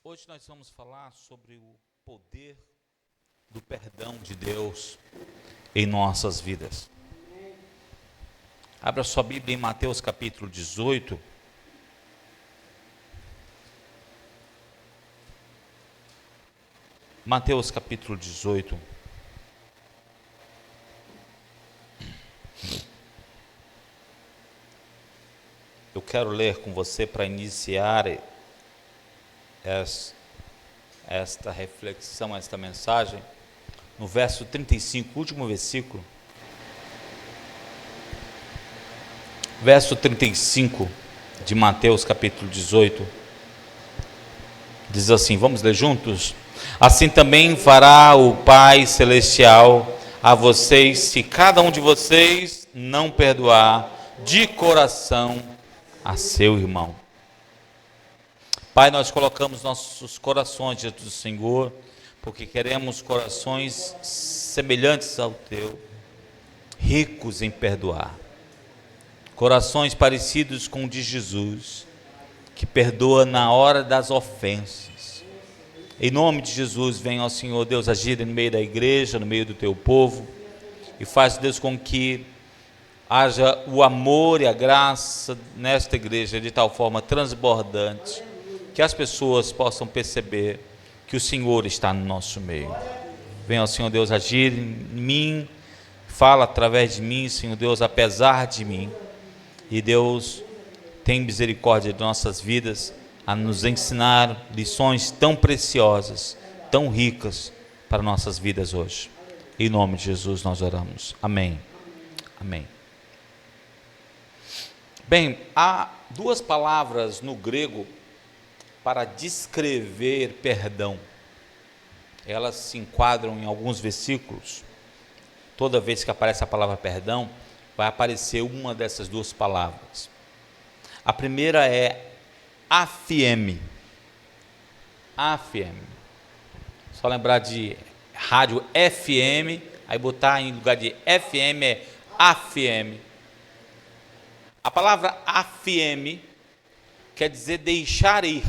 Hoje nós vamos falar sobre o poder do perdão de Deus em nossas vidas. Abra sua Bíblia em Mateus capítulo 18. Mateus capítulo 18. Eu quero ler com você para iniciar esta reflexão, esta mensagem, no verso 35, último versículo. Verso 35 de Mateus capítulo 18. Diz assim, vamos ler juntos? Assim também fará o Pai Celestial a vocês, se cada um de vocês não perdoar de coração a seu irmão. Pai, nós colocamos nossos corações diante do Senhor, porque queremos corações semelhantes ao teu, ricos em perdoar. Corações parecidos com o de Jesus, que perdoa na hora das ofensas. Em nome de Jesus, venha, ó Senhor Deus, agir no meio da igreja, no meio do teu povo, e faz, Deus, com que haja o amor e a graça nesta igreja de tal forma transbordante, que as pessoas possam perceber que o Senhor está no nosso meio. Venha, ó Senhor Deus, agir em mim, fala através de mim, Senhor Deus, apesar de mim. E Deus, tem misericórdia de nossas vidas, a nos ensinar lições tão preciosas, tão ricas para nossas vidas hoje. Em nome de Jesus nós oramos. Amém. Amém. Bem, há duas palavras no grego para descrever perdão. Elas se enquadram em alguns versículos. Toda vez que aparece a palavra perdão, vai aparecer uma dessas duas palavras. A primeira é AFM. AFM. Só lembrar de rádio FM, aí botar em lugar de FM é AFM. A palavra AFM quer dizer deixar ir,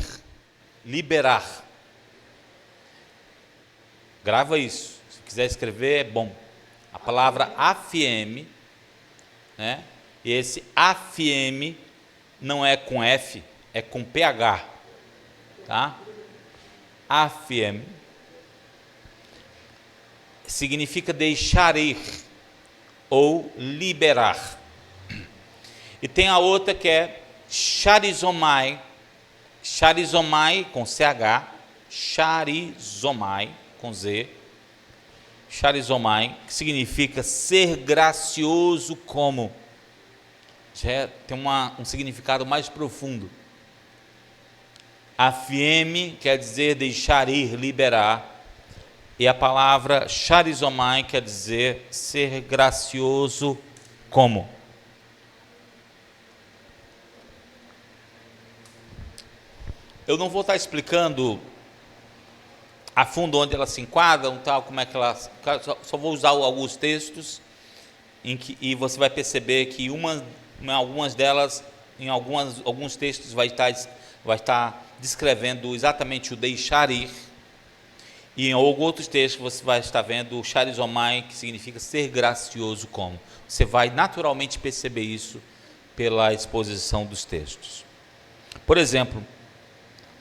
liberar. Grava isso. Se quiser escrever, é bom. A palavra AFM, né? E esse AFM não é com F, é com PH, tá? AFM significa deixar ir ou liberar. E tem a outra que é charizomai, charizomai com CH, charizomai com Z, charizomai, que significa ser gracioso como. Já tem um significado mais profundo. AFM quer dizer deixar ir, liberar, e a palavra charizomai quer dizer ser gracioso como. Eu não vou estar explicando a fundo onde elas se enquadram, tal, como é que elas. Só vou usar alguns textos e você vai perceber que em algumas delas, alguns textos vai estar descrevendo exatamente o deixar ir, e em outros textos você vai estar vendo o charizomai, que significa ser gracioso como. Você vai naturalmente perceber isso pela exposição dos textos. Por exemplo,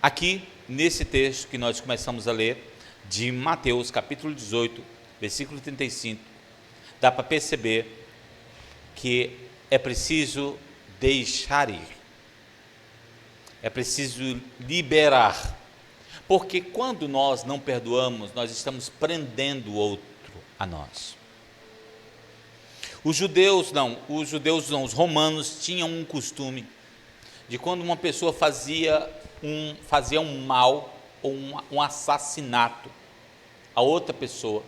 aqui nesse texto que nós começamos a ler, de Mateus capítulo 18, versículo 35, dá para perceber que é preciso deixar ir, é preciso liberar, porque quando nós não perdoamos, nós estamos prendendo o outro a nós. Os romanos tinham um costume de quando uma pessoa fazia um mal ou um assassinato a outra pessoa,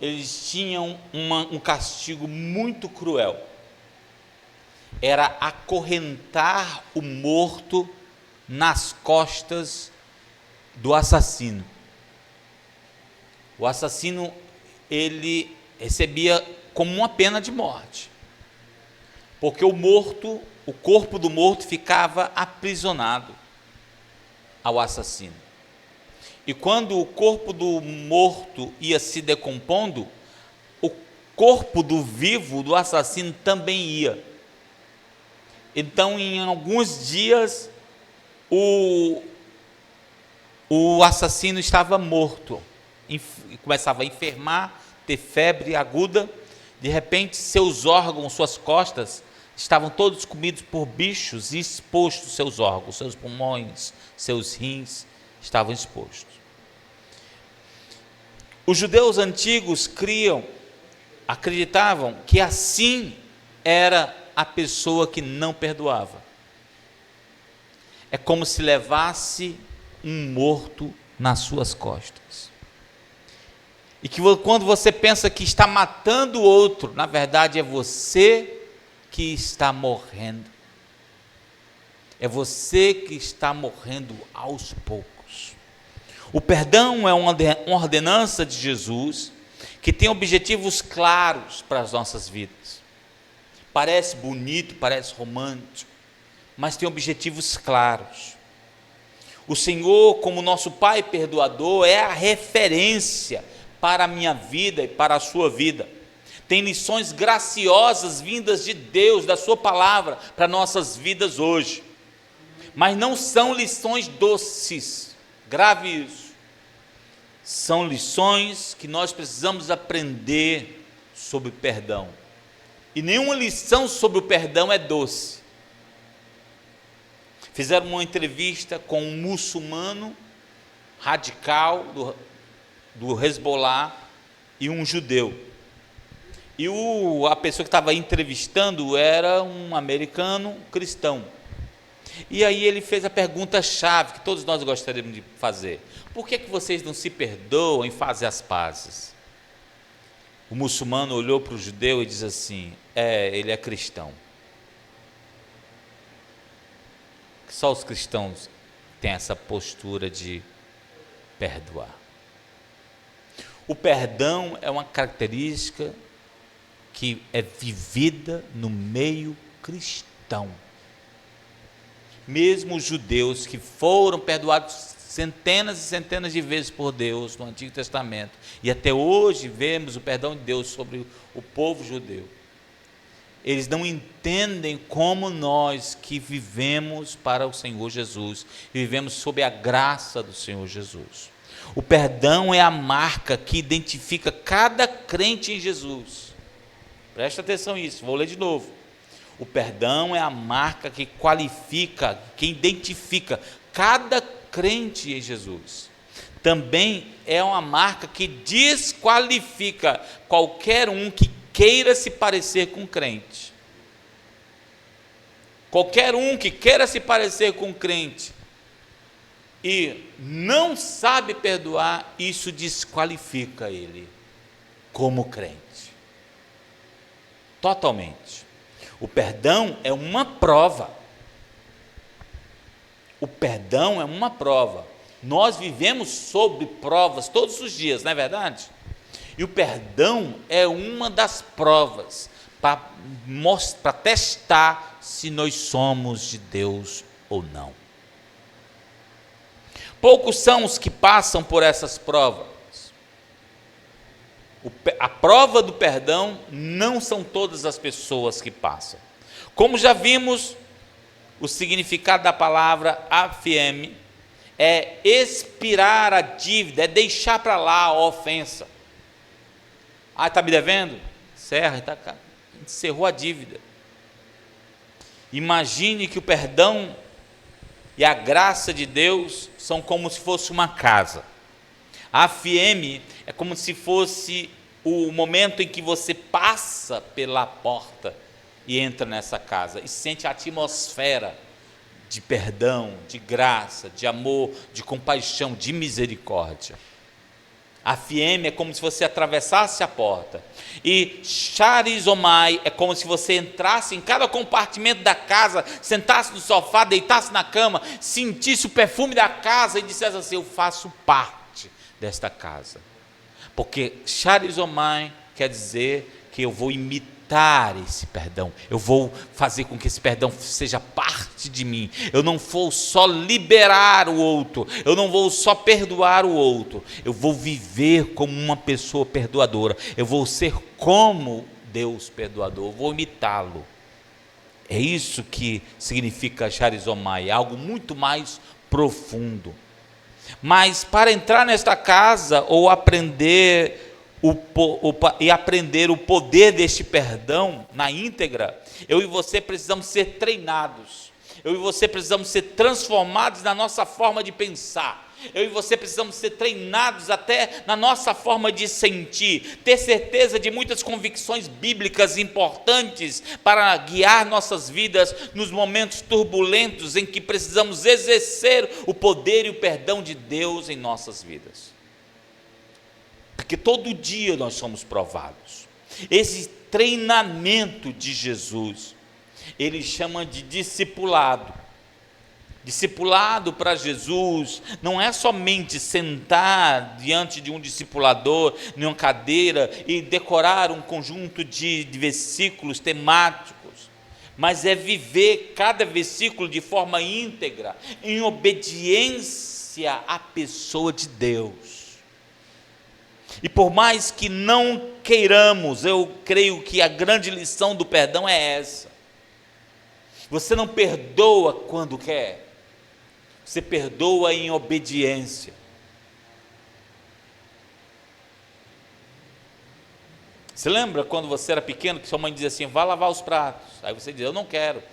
eles tinham um castigo muito cruel. Era acorrentar o morto nas costas do assassino. O assassino, ele recebia como uma pena de morte, porque o corpo do morto ficava aprisionado ao assassino. E quando o corpo do morto ia se decompondo, o corpo do vivo, do assassino, também ia. Então, em alguns dias, o assassino estava morto, começava a enfermar, ter febre aguda. De repente, seus órgãos, suas costas, estavam todos comidos por bichos e expostos, seus órgãos, seus pulmões, seus rins estavam expostos. Os judeus antigos acreditavam que assim era a pessoa que não perdoava. É como se levasse um morto nas suas costas. E que quando você pensa que está matando o outro, na verdade é você que está morrendo. É você que está morrendo aos poucos. O perdão é uma ordenança de Jesus que tem objetivos claros para as nossas vidas. Parece bonito, parece romântico, mas tem objetivos claros. O Senhor, como nosso Pai perdoador, é a referência para a minha vida e para a sua vida. Tem lições graciosas vindas de Deus, da sua palavra, para nossas vidas hoje. Mas não são lições doces, grave isso. São lições que nós precisamos aprender sobre perdão. E nenhuma lição sobre o perdão é doce. Fizeram uma entrevista com um muçulmano radical do Hezbollah e um judeu. E a pessoa que estava entrevistando era um americano cristão. E aí ele fez a pergunta-chave que todos nós gostaríamos de fazer: por que vocês não se perdoam e fazem as pazes? O muçulmano olhou para o judeu e diz assim: ele é cristão. Só os cristãos têm essa postura de perdoar. O perdão é uma característica que é vivida no meio cristão. Mesmo os judeus que foram perdoados centenas e centenas de vezes por Deus no Antigo Testamento, e até hoje vemos o perdão de Deus sobre o povo judeu, eles não entendem como nós que vivemos para o Senhor Jesus, e vivemos sob a graça do Senhor Jesus. O perdão é a marca que identifica cada crente em Jesus. Presta atenção nisso, vou ler de novo. O perdão é a marca que qualifica, que identifica cada crente em Jesus. Também é uma marca que desqualifica qualquer um que queira se parecer com crente. Qualquer um que queira se parecer com crente e não sabe perdoar, isso desqualifica ele como crente. Totalmente. O perdão é uma prova. O perdão é uma prova. Nós vivemos sob provas todos os dias, não é verdade? E o perdão é uma das provas para testar se nós somos de Deus ou não. Poucos são os que passam por essas provas. A prova do perdão não são todas as pessoas que passam. Como já vimos, o significado da palavra AFM é expirar a dívida, é deixar para lá a ofensa. Está me devendo? Encerrou a dívida. Imagine que o perdão e a graça de Deus são como se fosse uma casa. A AFM é como se fosse o momento em que você passa pela porta e entra nessa casa e sente a atmosfera de perdão, de graça, de amor, de compaixão, de misericórdia. A AFM é como se você atravessasse a porta. E Charizomai é como se você entrasse em cada compartimento da casa, sentasse no sofá, deitasse na cama, sentisse o perfume da casa e dissesse assim: eu faço parte desta casa. Porque Charizomai quer dizer porque eu vou imitar esse perdão, eu vou fazer com que esse perdão seja parte de mim. Eu não vou só liberar o outro, eu não vou só perdoar o outro, eu vou viver como uma pessoa perdoadora, eu vou ser como Deus perdoador, eu vou imitá-lo. É isso que significa charizomai, algo muito mais profundo. Mas para entrar nesta casa ou aprender aprender o poder deste perdão na íntegra, eu e você precisamos ser treinados. Eu e você precisamos ser transformados na nossa forma de pensar. Eu e você precisamos ser treinados até na nossa forma de sentir, ter certeza de muitas convicções bíblicas importantes para guiar nossas vidas nos momentos turbulentos em que precisamos exercer o poder e o perdão de Deus em nossas vidas. Porque todo dia nós somos provados. Esse treinamento de Jesus, ele chama de discipulado. Discipulado para Jesus não é somente sentar diante de um discipulador, em uma cadeira e decorar um conjunto de versículos temáticos, mas é viver cada versículo de forma íntegra, em obediência à pessoa de Deus. E por mais que não queiramos, eu creio que a grande lição do perdão é essa. Você não perdoa quando quer, você perdoa em obediência. Você lembra quando você era pequeno, que sua mãe dizia assim, vá lavar os pratos, aí você diz, eu não quero,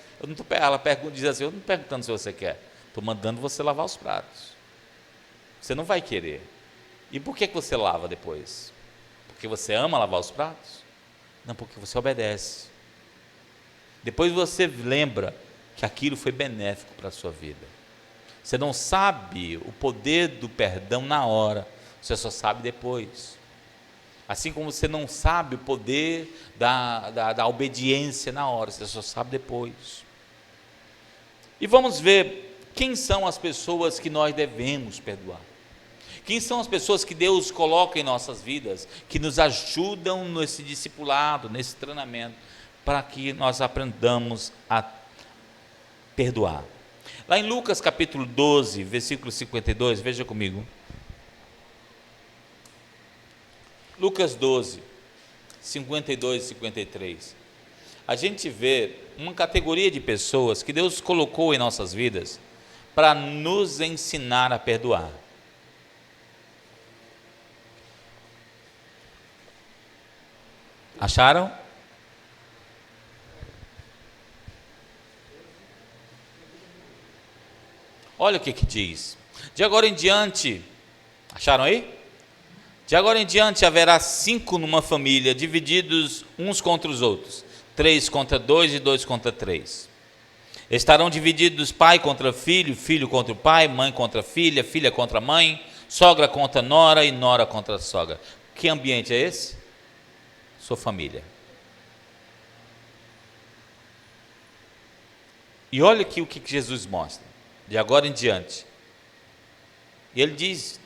ela diz assim, eu não estou perguntando se você quer, estou mandando você lavar os pratos, você não vai querer. E por que você lava depois? Porque você ama lavar os pratos? Não, porque você obedece. Depois você lembra que aquilo foi benéfico para a sua vida. Você não sabe o poder do perdão na hora, você só sabe depois. Assim como você não sabe o poder da obediência na hora, você só sabe depois. E vamos ver quem são as pessoas que nós devemos perdoar. Quem são as pessoas que Deus coloca em nossas vidas, que nos ajudam nesse discipulado, nesse treinamento, para que nós aprendamos a perdoar. Lá em Lucas capítulo 12, versículo 52, veja comigo. Lucas 12, 52 e 53. A gente vê uma categoria de pessoas que Deus colocou em nossas vidas para nos ensinar a perdoar. Acharam? Olha o que diz. De agora em diante, acharam aí? De agora em diante haverá 5 numa família, divididos uns contra os outros, 3 contra 2 e 2 contra 3. Estarão divididos pai contra filho, filho contra o pai, mãe contra filha, filha contra mãe, sogra contra nora e nora contra sogra. Que ambiente é esse? Sua família. E olha aqui o que Jesus mostra, de agora em diante. Ele diz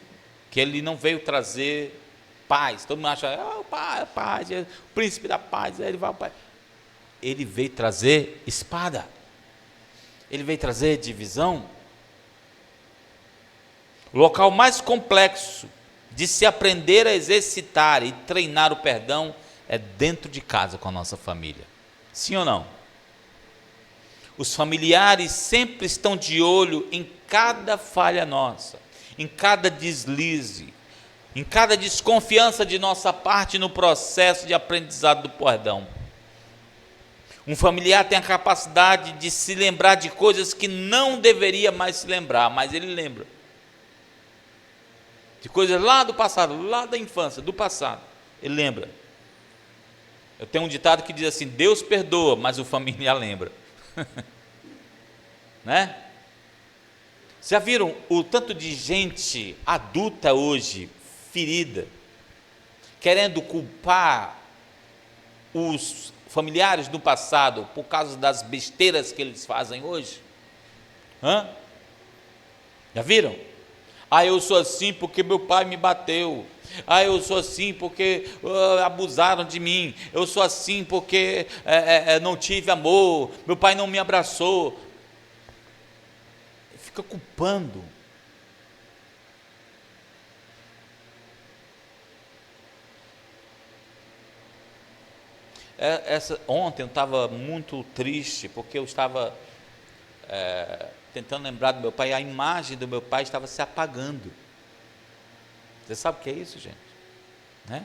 que ele não veio trazer paz. Todo mundo acha, paz, é o príncipe da paz, ele vai ao pai. Ele veio trazer espada. Ele veio trazer divisão. O local mais complexo de se aprender a exercitar e treinar o perdão é dentro de casa com a nossa família. Sim ou não? Os familiares sempre estão de olho em cada falha nossa, em cada deslize, em cada desconfiança de nossa parte no processo de aprendizado do perdão. Um familiar tem a capacidade de se lembrar de coisas que não deveria mais se lembrar, mas ele lembra. De coisas lá do passado, lá da infância, do passado, ele lembra. Eu tenho um ditado que diz assim, Deus perdoa, mas o familiar lembra. Né? Já viram o tanto de gente adulta hoje, ferida, querendo culpar os familiares do passado por causa das besteiras que eles fazem hoje? Já viram? Ah, eu sou assim porque meu pai me bateu. Ah, eu sou assim porque abusaram de mim. Eu sou assim porque não tive amor. Meu pai não me abraçou. Fica culpando. Ontem eu estava muito triste porque eu estava tentando lembrar do meu pai. A imagem do meu pai estava se apagando. Você sabe o que é isso, gente? Né?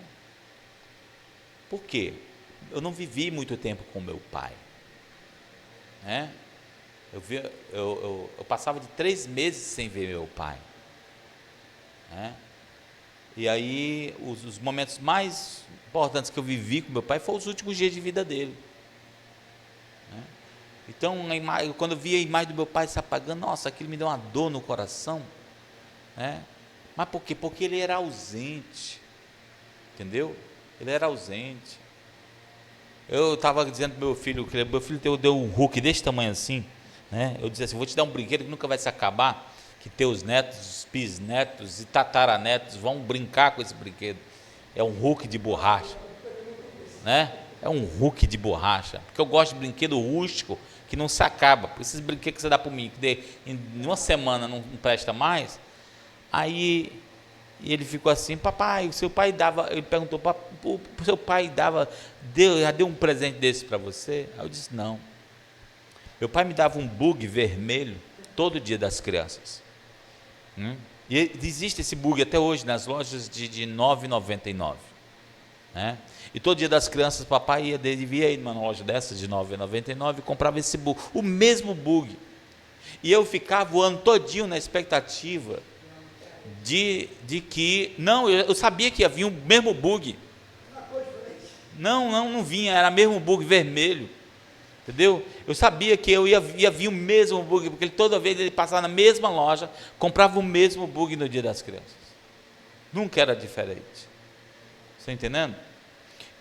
Por quê? Eu não vivi muito tempo com meu pai, né? Eu passava de 3 meses sem ver meu pai, né? E aí os momentos mais importantes que eu vivi com meu pai foram os últimos dias de vida dele, né? Então, quando eu vi a imagem do meu pai se apagando, nossa, aquilo me deu uma dor no coração, né? Mas por quê? Porque ele era ausente, entendeu? Ele era ausente. Eu estava dizendo para meu filho deu um Hulk desse tamanho assim, né? Eu disse assim: vou te dar um brinquedo que nunca vai se acabar, que teus netos, bisnetos e tataranetos vão brincar com esse brinquedo. É um Hulk de borracha, né? É um Hulk de borracha, porque eu gosto de brinquedo rústico que não se acaba. Esses brinquedos que você dá para mim, que em uma semana não presta mais. Aí ele ficou assim: papai, o seu pai dava, ele perguntou, o seu pai já deu um presente desse para você? Aí eu disse: não. Meu pai me dava um bug vermelho todo dia das crianças. E existe esse bug até hoje nas lojas de R$ 9,99, né? E todo dia das crianças, papai devia ir numa loja dessas de R$ 9,99 e comprava esse bug, o mesmo bug. E eu ficava o ano todinho na expectativa de que, não, eu sabia que havia o mesmo bug. Não vinha, era o mesmo bug vermelho, entendeu? Eu sabia que ia vir o mesmo bug, porque toda vez ele passava na mesma loja, comprava o mesmo bug no dia das crianças. Nunca era diferente. Está entendendo?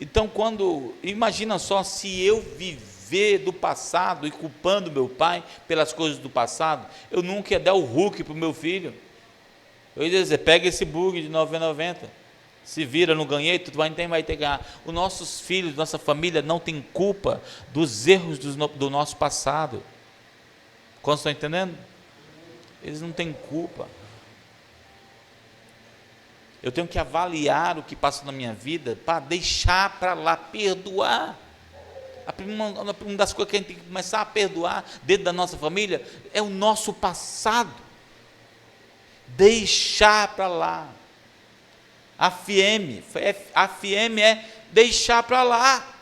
Então, imagina só, se eu viver do passado e culpando meu pai pelas coisas do passado, eu nunca ia dar o Hulk para o meu filho. Eu ia dizer: pega esse bug de R$ 9,90, se vira, não ganhei, tu vai ter que ganhar. Os nossos filhos, nossa família não tem culpa dos erros do nosso passado. Quando estão entendendo? Eles não têm culpa. Eu tenho que avaliar o que passa na minha vida para deixar para lá, perdoar. Uma das coisas que a gente tem que começar a perdoar dentro da nossa família é o nosso passado. Deixar para lá. AFM é deixar para lá,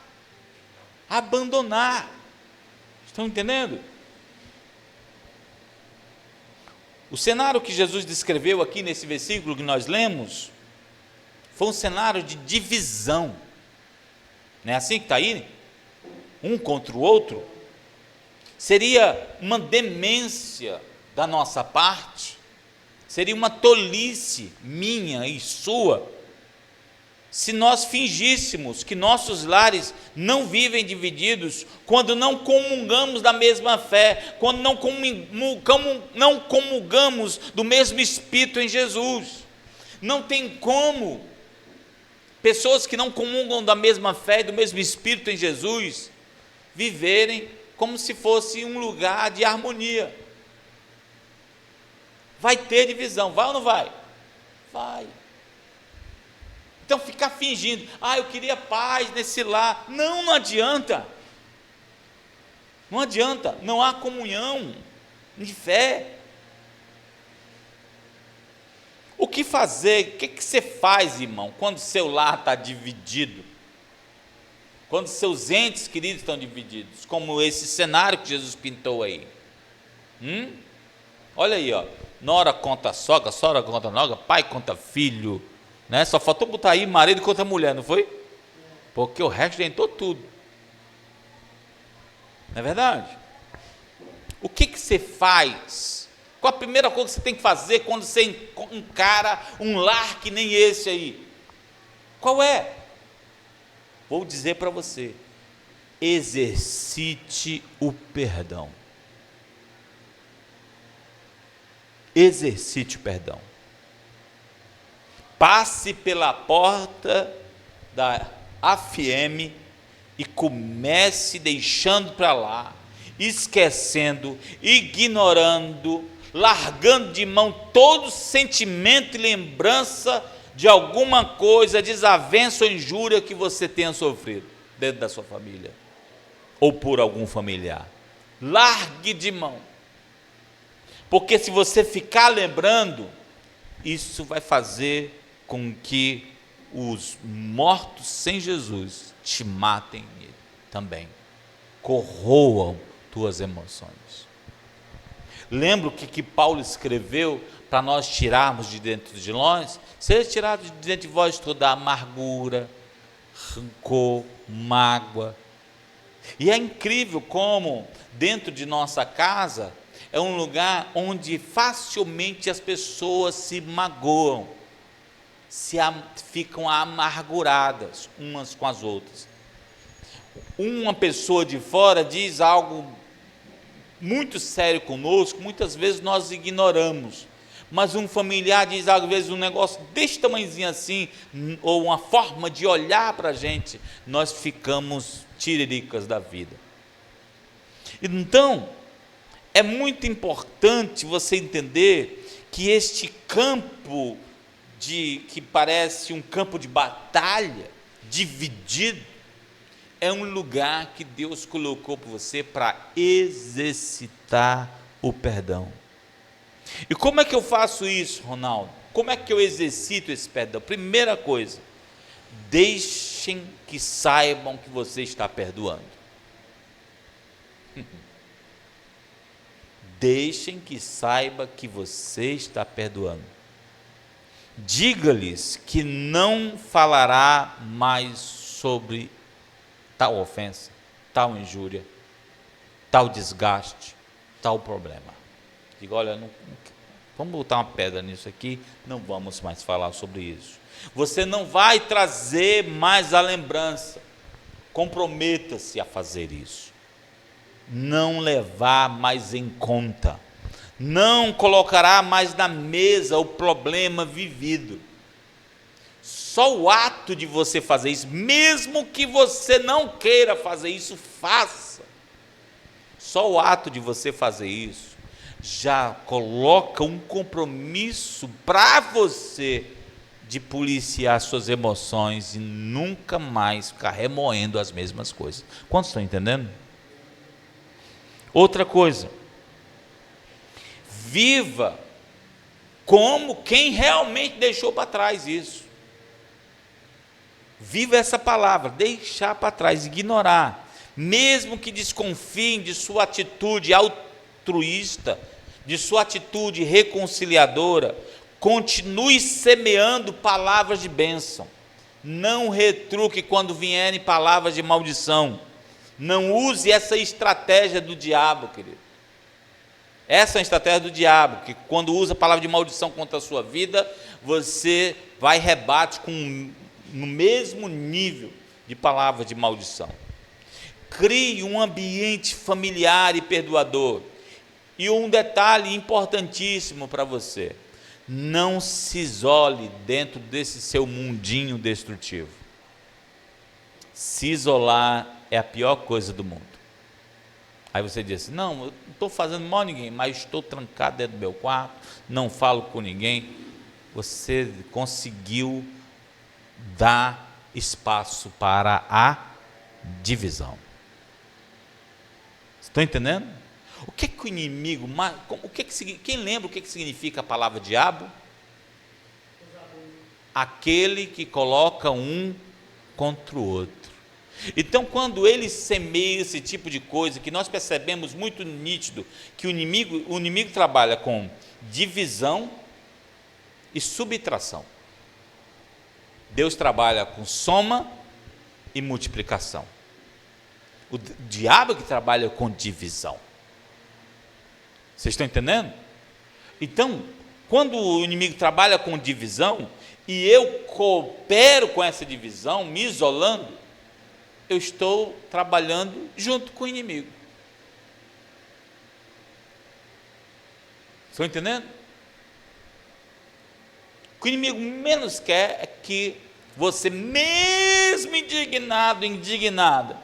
abandonar. Estão entendendo? O cenário que Jesus descreveu aqui nesse versículo que nós lemos foi um cenário de divisão. Não é assim que está aí? Um contra o outro. Seria uma demência da nossa parte, seria uma tolice minha e sua, se nós fingíssemos que nossos lares não vivem divididos, quando não comungamos da mesma fé, quando não comungamos do mesmo Espírito em Jesus. Não tem como pessoas que não comungam da mesma fé e do mesmo Espírito em Jesus viverem como se fosse um lugar de harmonia. Vai ter divisão, vai ou não vai? Vai. Então ficar fingindo: eu queria paz nesse lar. Não adianta. Não adianta, não há comunhão de fé. O que fazer? O que você faz, irmão, quando seu lar está dividido? Quando seus entes queridos estão divididos, como esse cenário que Jesus pintou aí. Olha aí, ó. Nora contra sogra contra nora, pai contra filho, né? Só faltou botar aí marido contra mulher, não foi? Porque o resto entrou tudo. Não é verdade? O que você faz? Qual a primeira coisa que você tem que fazer quando você encara um lar que nem esse aí? Qual é? Vou dizer para você: exercite o perdão. Exercite o perdão. passe pela porta da AFM e comece deixando para lá, esquecendo, ignorando, largando de mão todo sentimento e lembrança de alguma coisa, desavença ou injúria que você tenha sofrido dentro da sua família ou por algum familiar. Largue de mão, porque se você ficar lembrando, isso vai fazer com que os mortos sem Jesus te matem também, corroam tuas emoções. Lembra o que Paulo escreveu para nós tirarmos de dentro de nós? Seja tirado de dentro de vós toda a amargura, rancor, mágoa. E é incrível como dentro de nossa casa é um lugar onde facilmente as pessoas se magoam, ficam amarguradas umas com as outras. Uma pessoa de fora diz algo muito sério conosco, muitas vezes nós ignoramos, mas um familiar diz às vezes um negócio desse tamanhozinho assim, ou uma forma de olhar para a gente, nós ficamos tiriricas da vida. Então, é muito importante você entender que este campo que parece um campo de batalha, dividido, é um lugar que Deus colocou para você para exercitar o perdão. E como é que eu faço isso, Ronaldo? Como é que eu exercito esse perdão? Primeira coisa, deixem que saibam que você está perdoando. Deixem que saiba que você está perdoando. Diga-lhes que não falará mais sobre tal ofensa, tal injúria, tal desgaste, tal problema. Diga, olha, vamos botar uma pedra nisso aqui, não vamos mais falar sobre isso. Você não vai trazer mais a lembrança. Comprometa-se a fazer isso. Não levar mais em conta. Não colocará mais na mesa o problema vivido. Só o ato de você fazer isso, mesmo que você não queira fazer isso, faça. Só o ato de você fazer isso já coloca um compromisso para você de policiar suas emoções e nunca mais ficar remoendo as mesmas coisas. Quantos estão entendendo? Outra coisa, viva como quem realmente deixou para trás isso. Viva essa palavra, deixar para trás, ignorar, mesmo que desconfiem de sua atitude altruísta, de sua atitude reconciliadora, continue semeando palavras de bênção, não retruque quando vierem palavras de maldição, não use essa estratégia do diabo, querido. Essa é a estratégia do diabo, que quando usa a palavra de maldição contra a sua vida, você vai e rebate no mesmo nível de palavra de maldição. Crie um ambiente familiar e perdoador. E um detalhe importantíssimo para você: não se isole dentro desse seu mundinho destrutivo. Se isolar é a pior coisa do mundo. Aí você diz assim, não, eu não estou fazendo mal a ninguém, mas estou trancado dentro do meu quarto, não falo com ninguém. Você conseguiu dar espaço para a divisão. Estão entendendo? O que o inimigo, quem lembra o que significa a palavra diabo? Aquele que coloca um contra o outro. Então, quando ele semeia esse tipo de coisa, que nós percebemos muito nítido, que o inimigo trabalha com divisão e subtração. Deus trabalha com soma e multiplicação. O diabo que trabalha com divisão. Vocês estão entendendo? Então, quando o inimigo trabalha com divisão, e eu coopero com essa divisão, me isolando, eu estou trabalhando junto com o inimigo. Estão entendendo? O que o inimigo menos quer é que você, mesmo indignada,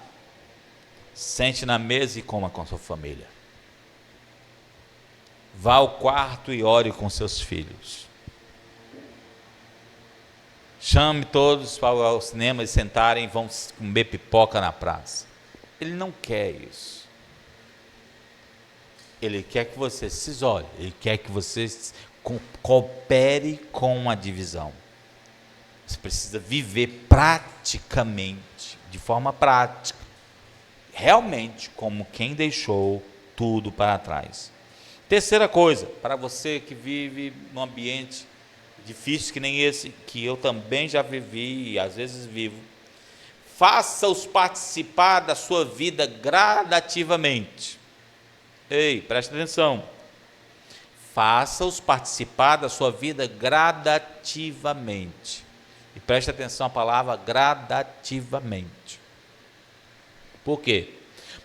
sente na mesa e coma com sua família. Vá ao quarto e ore com seus filhos. Chame todos para o cinema e sentarem e vão comer pipoca na praça. Ele não quer isso. Ele quer que você se isole. Ele quer que você coopere com a divisão. Você precisa viver praticamente, de forma prática, realmente como quem deixou tudo para trás. Terceira coisa, para você que vive num ambiente difícil que nem esse, que eu também já vivi e às vezes vivo, faça-os participar da sua vida gradativamente. Ei, preste atenção. Faça-os participar da sua vida gradativamente. E preste atenção à palavra gradativamente. Por quê?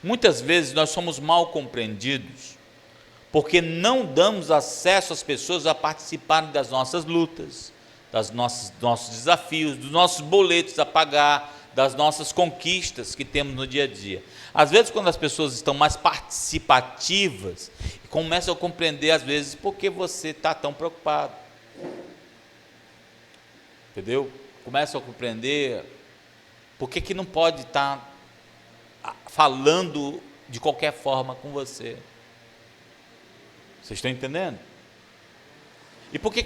Muitas vezes nós somos mal compreendidos porque não damos acesso às pessoas a participarem das nossas lutas, dos nossos desafios, dos nossos boletos a pagar, das nossas conquistas que temos no dia a dia. Às vezes, quando as pessoas estão mais participativas, começam a compreender, às vezes, por que você está tão preocupado. Entendeu? Começam a compreender por que não pode estar falando de qualquer forma com você. Vocês estão entendendo? E por que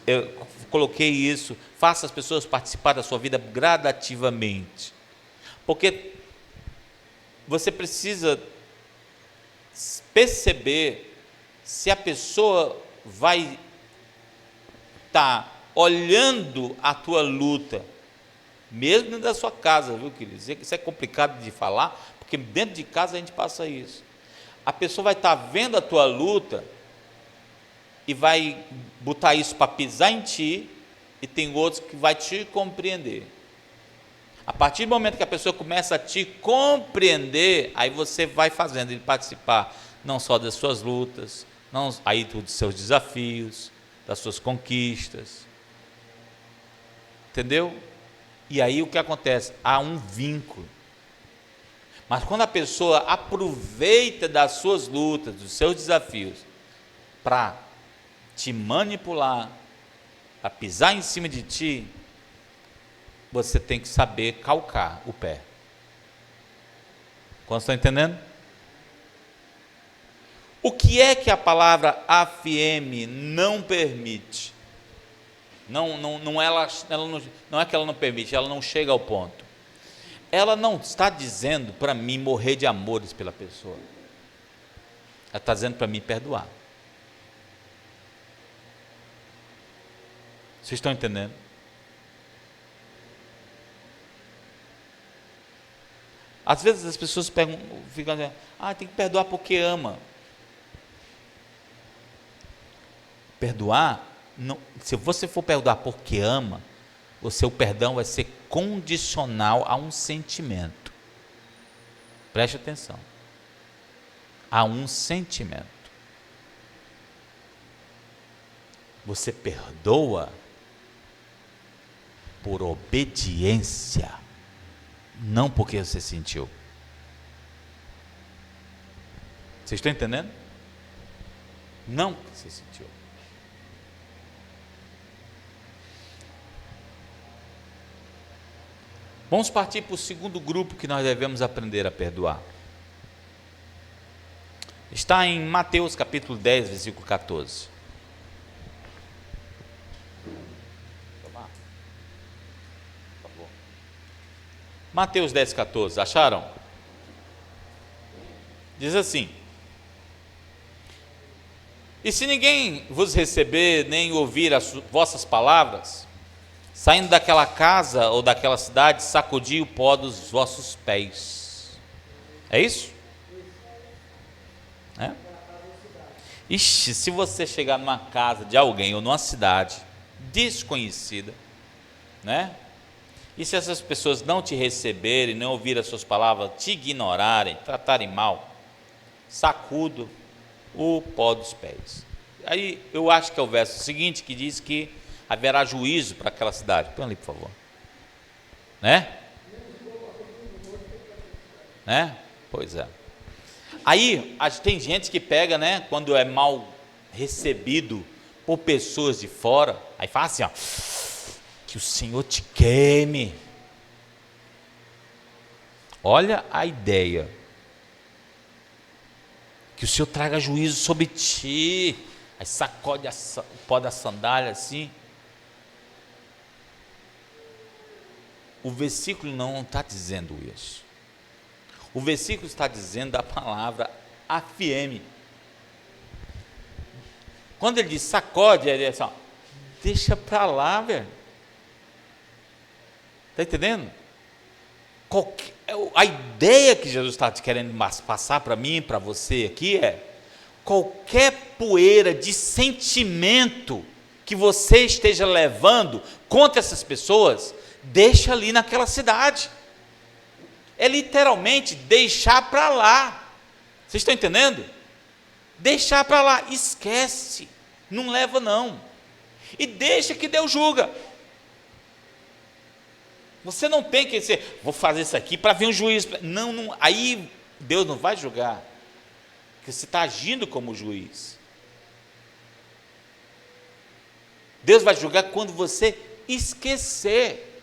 eu coloquei isso? Faça as pessoas participar da sua vida gradativamente. Porque você precisa perceber se a pessoa vai estar olhando a tua luta, mesmo dentro da sua casa, viu, queridos? Isso é complicado de falar, porque dentro de casa a gente passa isso. A pessoa vai estar vendo a tua luta e vai botar isso para pisar em ti, e tem outros que vai te compreender. A partir do momento que a pessoa começa a te compreender, aí você vai fazendo ele participar não só das suas lutas, aí dos seus desafios, das suas conquistas. Entendeu? E aí o que acontece? Há um vínculo. Mas quando a pessoa aproveita das suas lutas, dos seus desafios, para te manipular, para pisar em cima de ti, você tem que saber calcar o pé. Quando estão entendendo? O que é que a palavra AFM não permite? Não é que ela não permite, ela não chega ao ponto. Ela não está dizendo para mim morrer de amores pela pessoa. Ela está dizendo para mim perdoar. Vocês estão entendendo? Às vezes as pessoas ficam dizendo, tem que perdoar porque ama. Perdoar, não, se você for perdoar porque ama, o seu perdão vai ser condicional a um sentimento. Preste atenção. A um sentimento. Você perdoa por obediência, não porque você sentiu. Vocês estão entendendo? Não porque você sentiu. Vamos partir para o segundo grupo que nós devemos aprender a perdoar. Está em Mateus capítulo 10, versículo 14. Mateus 10, 14, acharam? Diz assim: e se ninguém vos receber, nem ouvir as vossas palavras, saindo daquela casa ou daquela cidade, sacudi o pó dos vossos pés. É isso? É? Ixi, se você chegar numa casa de alguém ou numa cidade desconhecida, né? E se essas pessoas não te receberem, não ouvirem as suas palavras, te ignorarem, tratarem mal, sacudo o pó dos pés. Aí eu acho que é o verso seguinte que diz que haverá juízo para aquela cidade. Põe ali, por favor. Né? Né? Pois é. Aí, tem gente que pega, né, quando é mal recebido por pessoas de fora, aí fala assim, ó, que o Senhor te queime. Olha a ideia. Que o Senhor traga juízo sobre ti. Aí sacode o pó da sandália assim. O versículo não está dizendo isso. O versículo está dizendo a palavra afieme. Quando ele diz sacode, ele diz assim, ó, deixa para lá, velho. Está entendendo? A ideia que Jesus está querendo passar para mim, para você aqui é, qualquer poeira de sentimento que você esteja levando contra essas pessoas, deixa ali naquela cidade. É literalmente deixar para lá. Vocês estão entendendo? Deixar para lá, esquece, não leva não. E deixa que Deus julga. Você não tem que dizer, vou fazer isso aqui para vir um juiz. Não, aí Deus não vai julgar, porque você está agindo como juiz. Deus vai julgar quando você esquecer.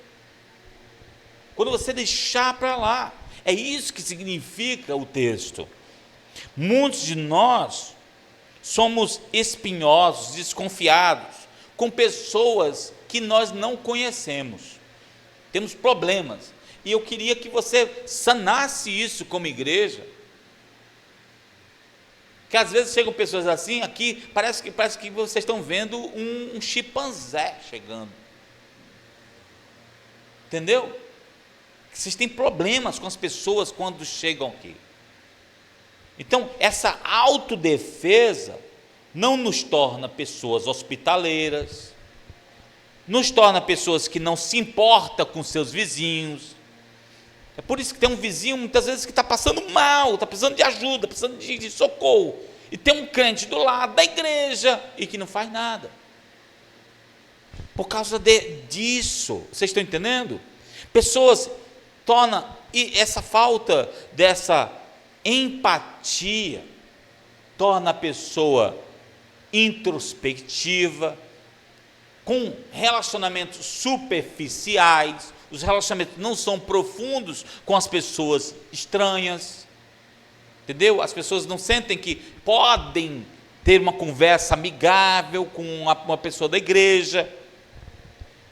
Quando você deixar para lá. É isso que significa o texto. Muitos de nós somos espinhosos, desconfiados, com pessoas que nós não conhecemos. Temos problemas. E eu queria que você sanasse isso como igreja. Que às vezes chegam pessoas assim, aqui, parece que vocês estão vendo um chimpanzé chegando. Entendeu? Vocês têm problemas com as pessoas quando chegam aqui. Então, essa autodefesa não nos torna pessoas hospitaleiras, nos torna pessoas que não se importam com seus vizinhos. É por isso que tem um vizinho, muitas vezes, que está passando mal, está precisando de ajuda, precisando de socorro, e tem um crente do lado da igreja, e que não faz nada. Por causa disso, vocês estão entendendo? Pessoas e essa falta dessa empatia torna a pessoa introspectiva, com relacionamentos superficiais, os relacionamentos não são profundos com as pessoas estranhas, entendeu? As pessoas não sentem que podem ter uma conversa amigável com uma pessoa da igreja.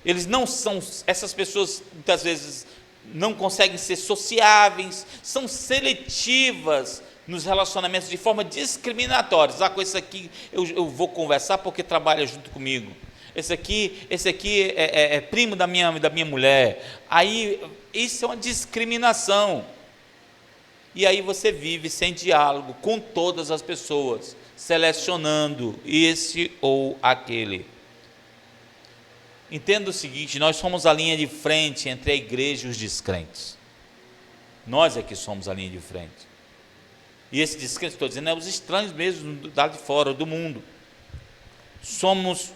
Eles não são, essas pessoas muitas vezes não conseguem ser sociáveis, são seletivas nos relacionamentos de forma discriminatória. Com esse aqui eu vou conversar porque trabalha junto comigo. Esse aqui é primo da minha mulher. Aí isso é uma discriminação. E aí você vive sem diálogo com todas as pessoas, selecionando esse ou aquele. Entenda o seguinte, nós somos a linha de frente entre a igreja e os descrentes. Nós é que somos a linha de frente. E esse descrente, estou dizendo, é os estranhos mesmo, do lado de fora, do mundo. Somos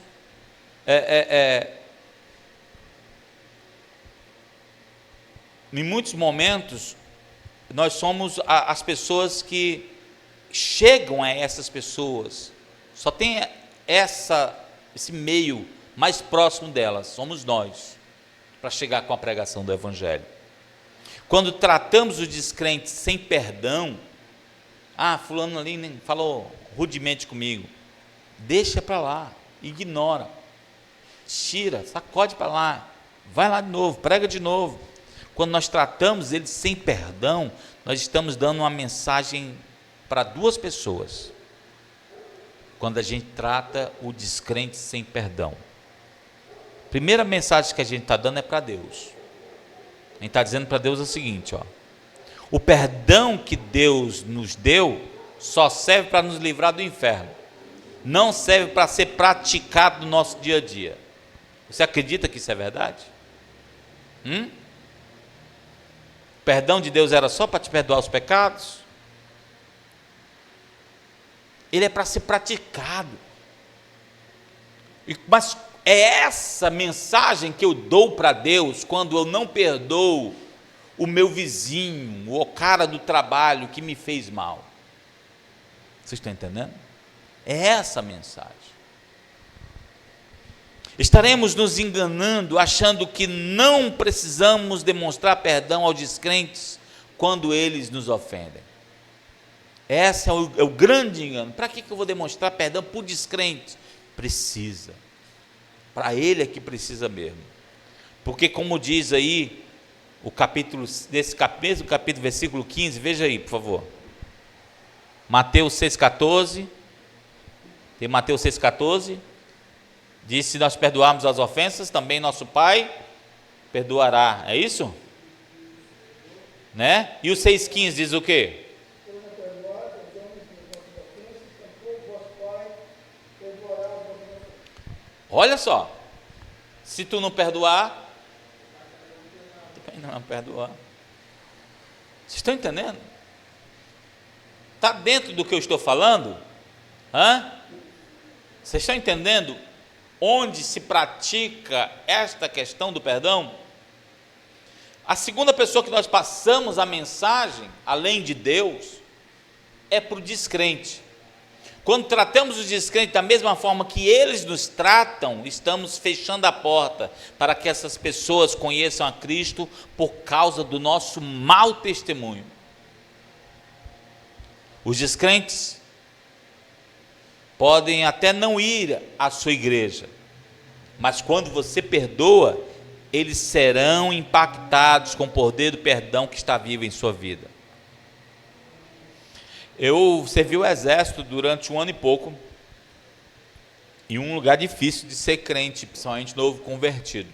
em muitos momentos, nós somos as pessoas que chegam a essas pessoas. Só tem esse meio mais próximo delas, somos nós, para chegar com a pregação do Evangelho. Quando tratamos os descrentes sem perdão, fulano ali nem falou rudemente comigo, deixa para lá, ignora, tira, sacode para lá, vai lá de novo, prega de novo. Quando nós tratamos eles sem perdão, nós estamos dando uma mensagem para duas pessoas. Quando a gente trata o descrente sem perdão, a primeira mensagem que a gente está dando é para Deus. A gente está dizendo para Deus o seguinte, o perdão que Deus nos deu só serve para nos livrar do inferno, não serve para ser praticado no nosso dia a dia. Você acredita que isso é verdade? O perdão de Deus era só para te perdoar os pecados? Ele é para ser praticado. Mas É essa mensagem que eu dou para Deus quando eu não perdoo o meu vizinho, o cara do trabalho que me fez mal. Vocês estão entendendo? É essa a mensagem. Estaremos nos enganando, achando que não precisamos demonstrar perdão aos descrentes quando eles nos ofendem. Esse é o grande engano. Para que eu vou demonstrar perdão para o descrente? Precisa. Para ele é que precisa mesmo. Porque como diz aí, o capítulo, mesmo capítulo, versículo 15, veja aí, por favor. Mateus 6,14. Tem Mateus 6,14. Diz: se nós perdoarmos as ofensas, também nosso Pai perdoará. É isso? Né? E o 6,15 diz o quê? Olha só, se tu não perdoar, também não vai perdoar. Vocês estão entendendo? Está dentro do que eu estou falando? Vocês estão entendendo onde se pratica esta questão do perdão? A segunda pessoa que nós passamos a mensagem, além de Deus, é para o descrente. Quando tratamos os descrentes da mesma forma que eles nos tratam, estamos fechando a porta para que essas pessoas conheçam a Cristo por causa do nosso mau testemunho. Os descrentes podem até não ir à sua igreja, mas quando você perdoa, eles serão impactados com o poder do perdão que está vivo em sua vida. Eu servi o exército durante 1 ano e pouco, em um lugar difícil de ser crente, principalmente novo convertido.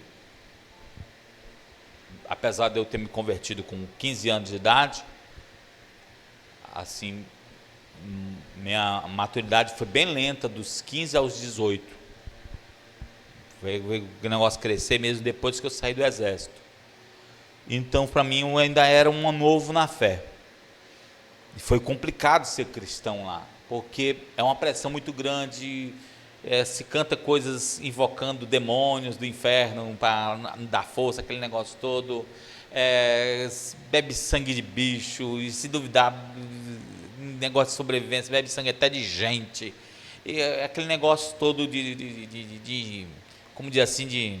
Apesar de eu ter me convertido com 15 anos de idade, assim, minha maturidade foi bem lenta, dos 15 aos 18. Veio o negócio crescer mesmo depois que eu saí do exército. Então, para mim, eu ainda era um novo na fé. E foi complicado ser cristão lá, porque é uma pressão muito grande, se canta coisas invocando demônios do inferno para dar força, aquele negócio todo, bebe sangue de bicho, e se duvidar, negócio de sobrevivência, bebe sangue até de gente, e aquele negócio todo de como dizer assim,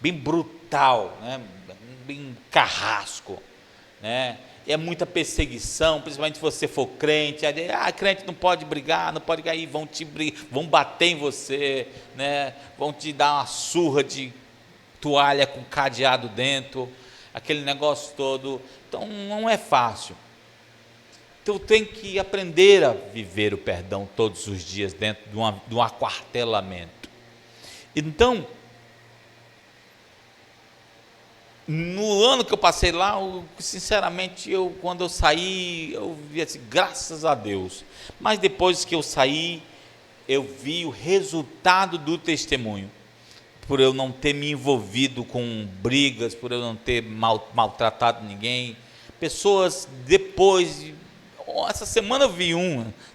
bem brutal, né? Bem carrasco, né? É muita perseguição, principalmente se você for crente. Crente não pode brigar, não pode cair, vão bater em você, né? Vão te dar uma surra de toalha com cadeado dentro, aquele negócio todo. Então não é fácil. Então tem que aprender a viver o perdão todos os dias dentro de um aquartelamento. Então, no ano que eu passei lá, sinceramente, quando eu saí, eu vi assim, graças a Deus. Mas depois que eu saí, eu vi o resultado do testemunho. Por eu não ter me envolvido com brigas, por eu não ter maltratado ninguém. Pessoas depois, essa semana eu vi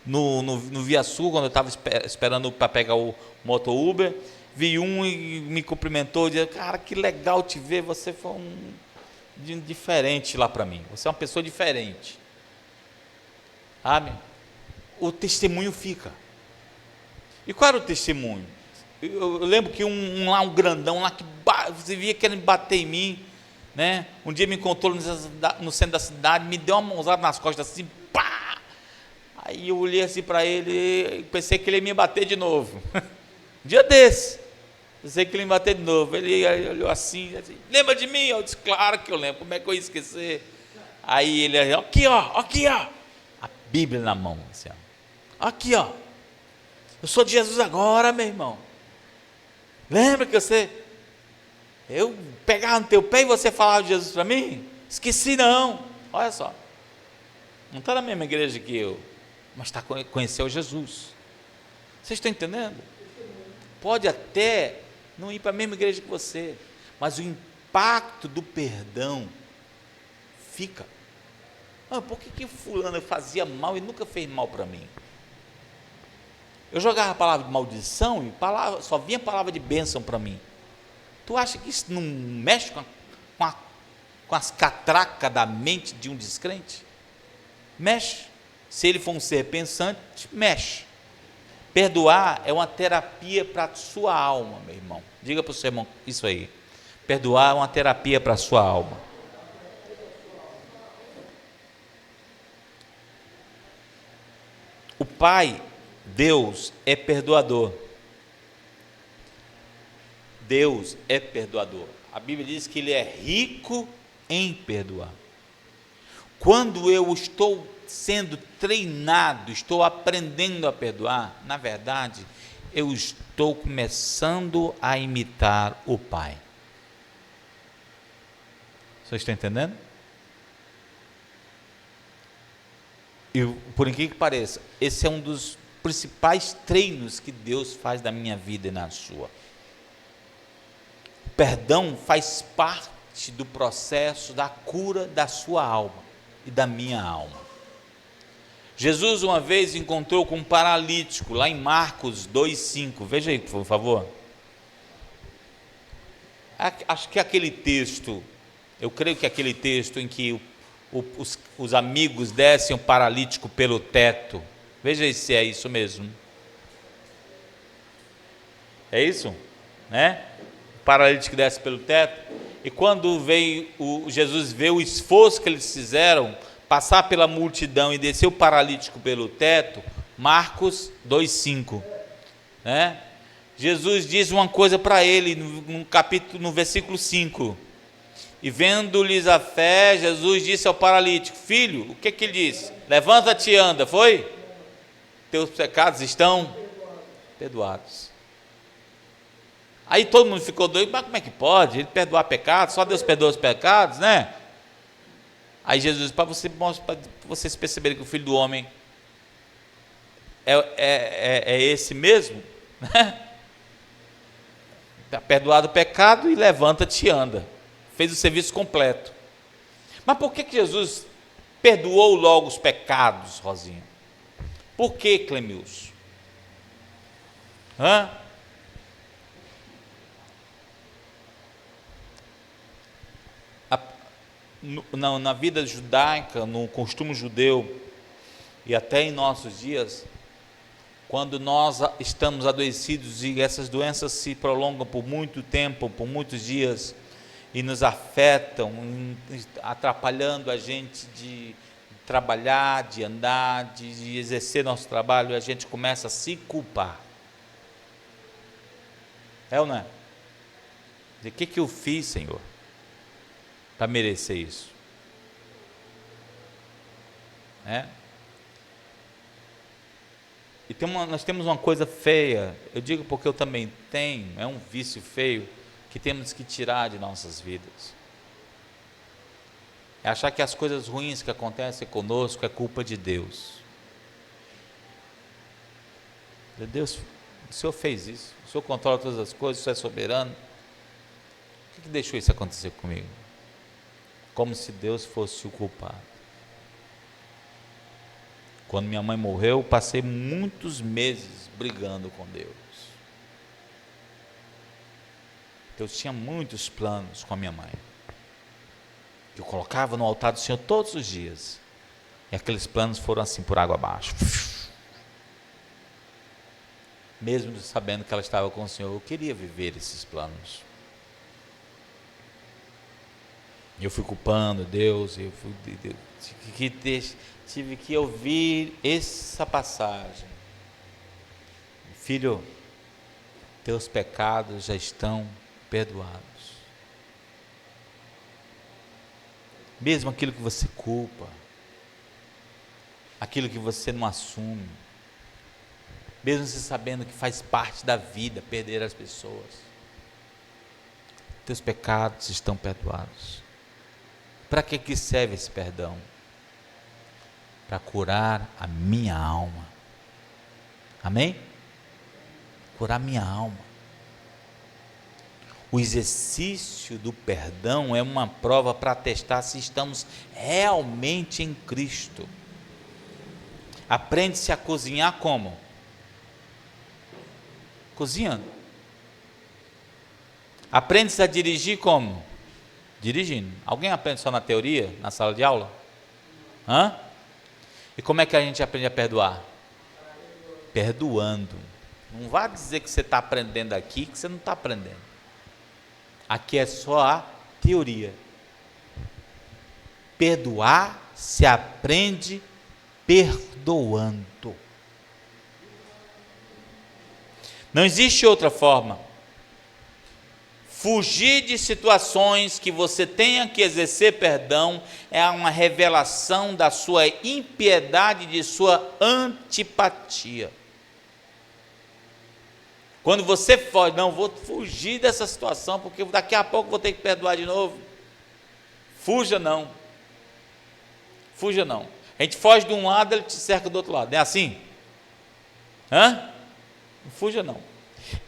no Via Sul, quando eu estava esperando para pegar o moto Uber. Vi um e me cumprimentou, dizendo: cara, que legal te ver, você foi um diferente lá para mim, você é uma pessoa diferente. Sabe? O testemunho fica. E qual era o testemunho? Eu lembro que um grandão lá, que você via querendo bater em mim, né? Um dia me encontrou no centro da cidade, me deu uma mãozada nas costas assim, pá! Aí eu olhei assim para ele e pensei que ele ia me bater de novo. Um dia desse, pensei que ele ia me bater de novo. Ele olhou assim, lembra de mim? Eu disse: claro que eu lembro, como é que eu ia esquecer? Aí ele, aqui ó, a Bíblia na mão, assim, ó. Aqui ó, eu sou de Jesus agora, meu irmão. Lembra que eu pegava no teu pé e você falava de Jesus para mim? Esqueci não, olha só. Não está na mesma igreja que eu, mas conheceu Jesus. Vocês estão entendendo? Pode até não ir para a mesma igreja que você, mas o impacto do perdão fica. Por que fulano fazia mal e nunca fez mal para mim? Eu jogava a palavra de maldição e só vinha palavra de bênção para mim. Tu acha que isso não mexe com as catracas da mente de um descrente? Mexe. Se ele for um ser pensante, mexe. Perdoar é uma terapia para a sua alma, meu irmão. Diga para o seu irmão isso aí. Perdoar é uma terapia para a sua alma. O Pai, Deus, é perdoador. Deus é perdoador. A Bíblia diz que Ele é rico em perdoar. Quando eu estou sendo treinado, estou aprendendo a perdoar, na verdade, eu estou começando a imitar o Pai. Vocês estão entendendo? E por incrível que pareça, esse é um dos principais treinos que Deus faz na minha vida e na sua. O perdão faz parte do processo da cura da sua alma e da minha alma. Jesus uma vez encontrou com um paralítico, lá em Marcos 2,5, veja aí por favor. Acho que aquele texto, eu creio que aquele texto em que os amigos descem o paralítico pelo teto, veja aí se é isso mesmo. É isso? Né? O paralítico desce pelo teto, e quando Jesus vê o esforço que eles fizeram, passar pela multidão e descer o paralítico pelo teto, Marcos 2,5, né? Jesus diz uma coisa para ele, no versículo 5, e vendo-lhes a fé, Jesus disse ao paralítico: filho, o que ele disse? Levanta-te e anda, foi? Teus pecados estão perdoados. Aí todo mundo ficou doido, mas como é que pode? Ele perdoar pecados, só Deus perdoa os pecados, né? Aí Jesus, para vocês perceberem que o Filho do Homem é esse mesmo, né? Está perdoado o pecado e levanta-te e anda. Fez o serviço completo. Mas por que Jesus perdoou logo os pecados, Rosinha? Por que, Clemilson? Na vida judaica, no costume judeu e até em nossos dias, quando nós estamos adoecidos e essas doenças se prolongam por muito tempo, por muitos dias, e nos afetam, atrapalhando a gente de trabalhar, de andar, de exercer nosso trabalho, a gente começa a se culpar. É ou não é? De que eu fiz, Senhor, para merecer isso? E nós temos uma coisa feia, eu digo porque eu também tenho, é um vício feio, que temos que tirar de nossas vidas. É achar que as coisas ruins que acontecem conosco é culpa de Deus. Deus, o Senhor fez isso, o Senhor controla todas as coisas, o Senhor é soberano. Por que deixou isso acontecer comigo? Como se Deus fosse o culpado. Quando minha mãe morreu, passei muitos meses brigando com Deus. Deus tinha muitos planos com a minha mãe. Eu colocava no altar do Senhor todos os dias. E aqueles planos foram assim por água abaixo. Mesmo sabendo que ela estava com o Senhor, eu queria viver esses planos. Eu fui culpando Deus, tive que ouvir essa passagem. Filho, teus pecados já estão perdoados. Mesmo aquilo que você culpa, aquilo que você não assume, mesmo você sabendo que faz parte da vida perder as pessoas, teus pecados estão perdoados. Para que serve esse perdão? Para curar a minha alma. Amém? Curar minha alma. O exercício do perdão é uma prova para testar se estamos realmente em Cristo. Aprende-se a cozinhar como? Cozinhando. Aprende-se a dirigir como? Dirigindo. Alguém aprende só na teoria, na sala de aula? Hã? E como é que a gente aprende a perdoar? Perdoando. Não vá dizer que você está aprendendo aqui, que você não está aprendendo. Aqui é só a teoria. Perdoar se aprende perdoando. Não existe outra forma. Fugir de situações que você tenha que exercer perdão é uma revelação da sua impiedade, de sua antipatia. Quando você foge, não, vou fugir dessa situação, porque daqui a pouco vou ter que perdoar de novo. Fuja não. Fuja não. A gente foge de um lado, ele te cerca do outro lado. Não é assim? Hã? Não fuja não.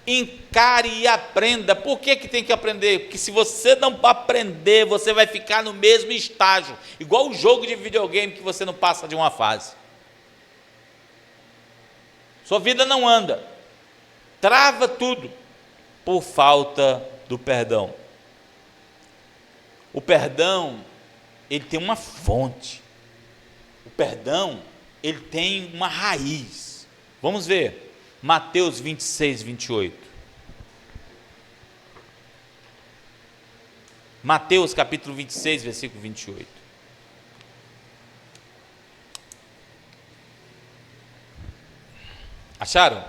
Encare e aprenda. Por que tem que aprender? Porque se você não aprender, você vai ficar no mesmo estágio. Igual o jogo de videogame que você não passa de uma fase. Sua vida não anda. Trava tudo por falta do perdão. O perdão, ele tem uma fonte. O perdão, ele tem uma raiz. Vamos ver. Mateus 26, 28. Mateus capítulo 26, versículo 28. Acharam?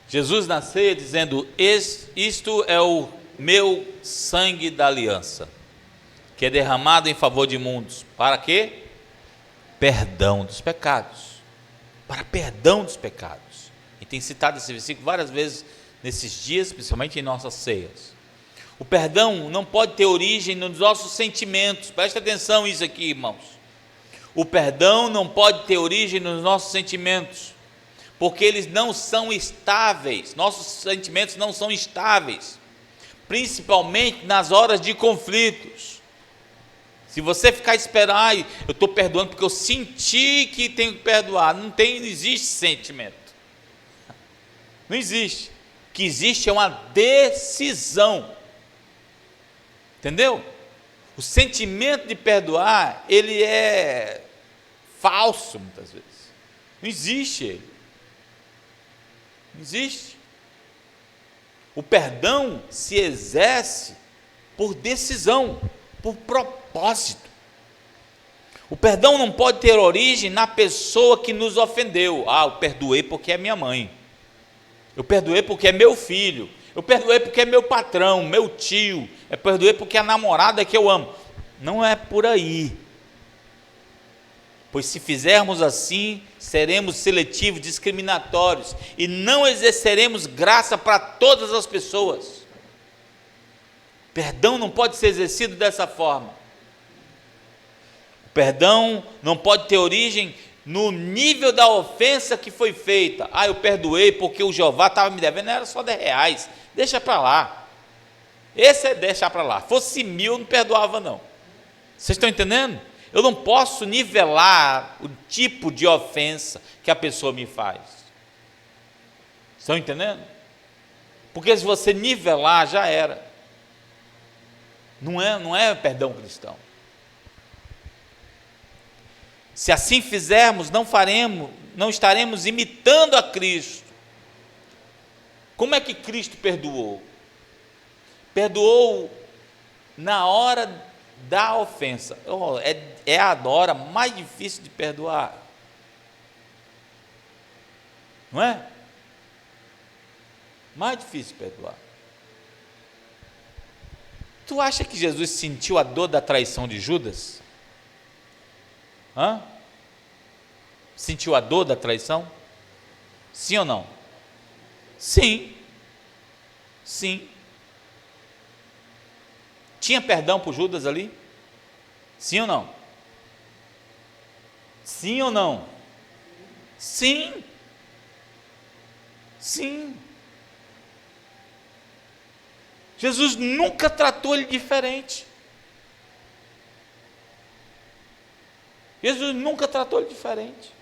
Jesus na ceia dizendo: isto é o meu sangue da aliança, que é derramado em favor de muitos. Para quê? Perdão dos pecados. Para perdão dos pecados. E tem citado esse versículo várias vezes nesses dias, principalmente em nossas ceias. O perdão não pode ter origem nos nossos sentimentos. Preste atenção nisso aqui, irmãos. O perdão não pode ter origem nos nossos sentimentos, porque eles não são estáveis. Nossos sentimentos não são estáveis, principalmente nas horas de conflitos. Se você ficar esperando, eu estou perdoando porque eu senti que tenho que perdoar, não existe sentimento. Não existe. O que existe é uma decisão. Entendeu? O sentimento de perdoar, ele é falso muitas vezes. Não existe ele. Não existe. O perdão se exerce por decisão, por propósito. O perdão não pode ter origem na pessoa que nos ofendeu. Eu perdoei porque é minha mãe. Eu perdoei porque é meu filho. Eu perdoei porque é meu patrão, meu tio. Eu perdoei porque é a namorada que eu amo. Não é por aí. Pois se fizermos assim, seremos seletivos, discriminatórios, e não exerceremos graça para todas as pessoas. Perdão não pode ser exercido dessa forma. O perdão não pode ter origem no nível da ofensa que foi feita. Eu perdoei porque o Jeová estava me devendo, era só R$10, deixa para lá. Esse é deixar para lá. Fosse 1.000, eu não perdoava não. Vocês estão entendendo? Eu não posso nivelar o tipo de ofensa que a pessoa me faz. Estão entendendo? Porque se você nivelar, já era. Não é perdão cristão. Se assim fizermos, não estaremos imitando a Cristo. Como é que Cristo perdoou? Perdoou na hora da ofensa. É a hora mais difícil de perdoar. Não é? Mais difícil de perdoar. Tu acha que Jesus sentiu a dor da traição de Judas? Sentiu a dor da traição? Sim ou não? Sim. Sim. Tinha perdão por Judas ali? Sim ou não? Sim ou não? Sim. Sim. Jesus nunca tratou ele diferente. Jesus nunca tratou ele diferente.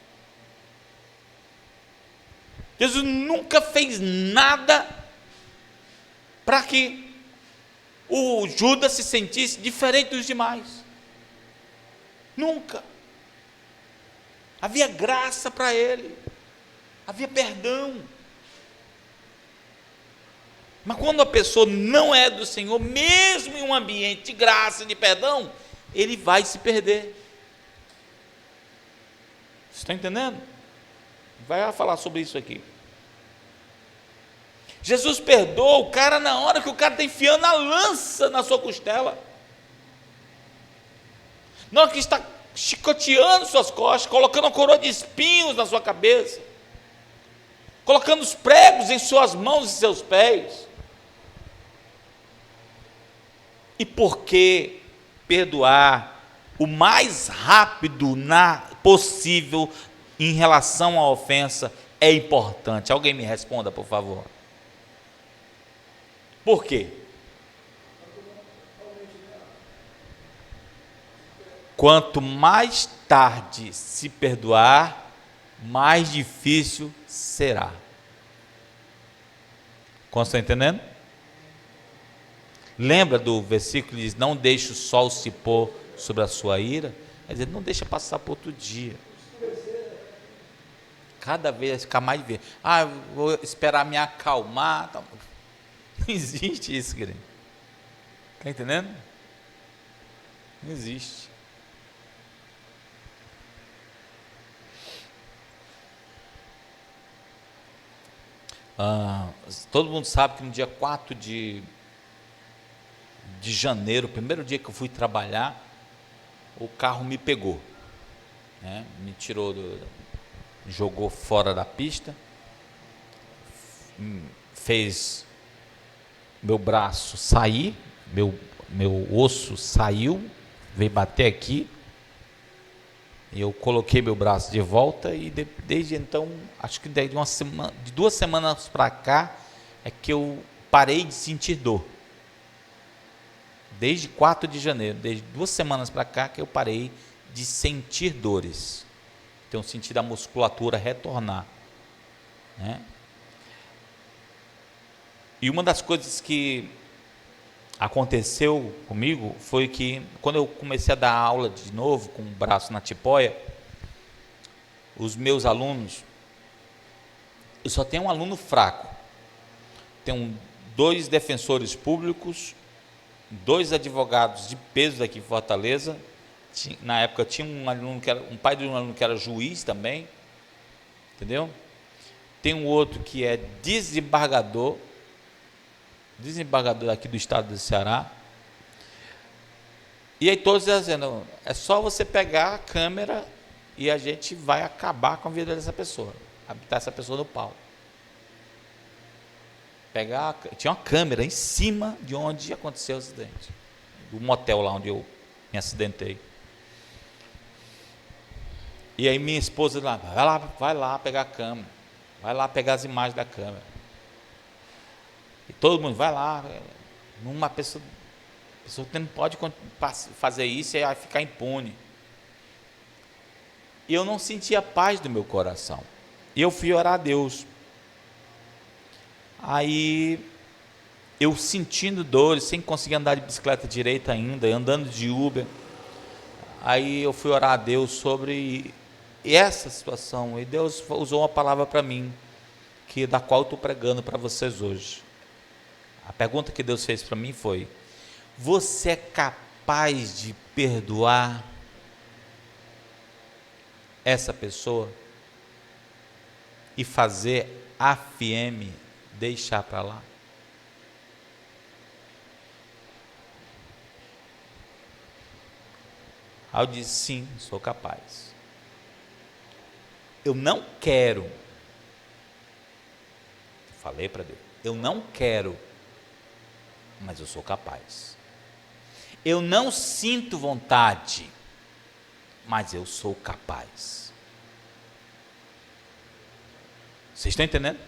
Jesus nunca fez nada para que o Judas se sentisse diferente dos demais. Nunca. Havia graça para ele, havia perdão. Mas quando a pessoa não é do Senhor, mesmo em um ambiente de graça e de perdão, ele vai se perder. Você está entendendo? Vai falar sobre isso aqui. Jesus perdoa o cara na hora que o cara está enfiando a lança na sua costela. Na hora que está chicoteando suas costas, colocando uma coroa de espinhos na sua cabeça, colocando os pregos em suas mãos e seus pés. E por que perdoar o mais rápido possível em relação à ofensa é importante? Alguém me responda, por favor. Por quê? Quanto mais tarde se perdoar, mais difícil será. Como estão entendendo? Lembra do versículo que diz: não deixe o sol se pôr sobre a sua ira? Quer dizer, não deixa passar por outro dia. Cada vez ficar mais de ver. Vou esperar me acalmar. Não existe isso, querido. Está entendendo? Não existe. Todo mundo sabe que no dia 4 de janeiro, primeiro dia que eu fui trabalhar, o carro me pegou, né? Me tirou, jogou fora da pista, fez meu braço sair, meu osso saiu, veio bater aqui, e eu coloquei meu braço de volta, e desde então, acho que de 2 semanas para cá, é que eu parei de sentir dor. Desde 4 de janeiro, desde 2 semanas para cá, que eu parei de sentir dores. Tenho sentido a musculatura retornar, né? E uma das coisas que aconteceu comigo foi que, quando eu comecei a dar aula de novo, com o braço na tipóia, os meus alunos, eu só tenho um aluno fraco, tenho 2 defensores públicos, 2 advogados de peso daqui em Fortaleza. Na época tinha um aluno que era, um pai de um aluno que era juiz também, entendeu? Tem um outro que é desembargador daqui do estado do Ceará. E aí todos dizendo: é só você pegar a câmera e a gente vai acabar com a vida dessa pessoa, habitar essa pessoa no pau. Tinha uma câmera em cima de onde aconteceu o acidente, do motel lá onde eu me acidentei. E aí minha esposa lá, vai lá pegar a câmera, vai lá pegar as imagens da câmera. E todo mundo vai lá. Uma pessoa que não pode fazer isso e vai ficar impune. E eu não sentia paz do meu coração. E eu fui orar a Deus. Aí, eu sentindo dores, sem conseguir andar de bicicleta direita ainda, andando de Uber. Aí eu fui orar a Deus sobre essa situação. E Deus usou uma palavra para mim, da qual eu estou pregando para vocês hoje. A pergunta que Deus fez para mim foi: você é capaz de perdoar essa pessoa e fazer a FM deixar para lá? Aí eu disse: sim, sou capaz. Eu não quero, falei para Deus, eu não quero, mas eu sou capaz. Eu não sinto vontade, mas eu sou capaz. Vocês estão entendendo?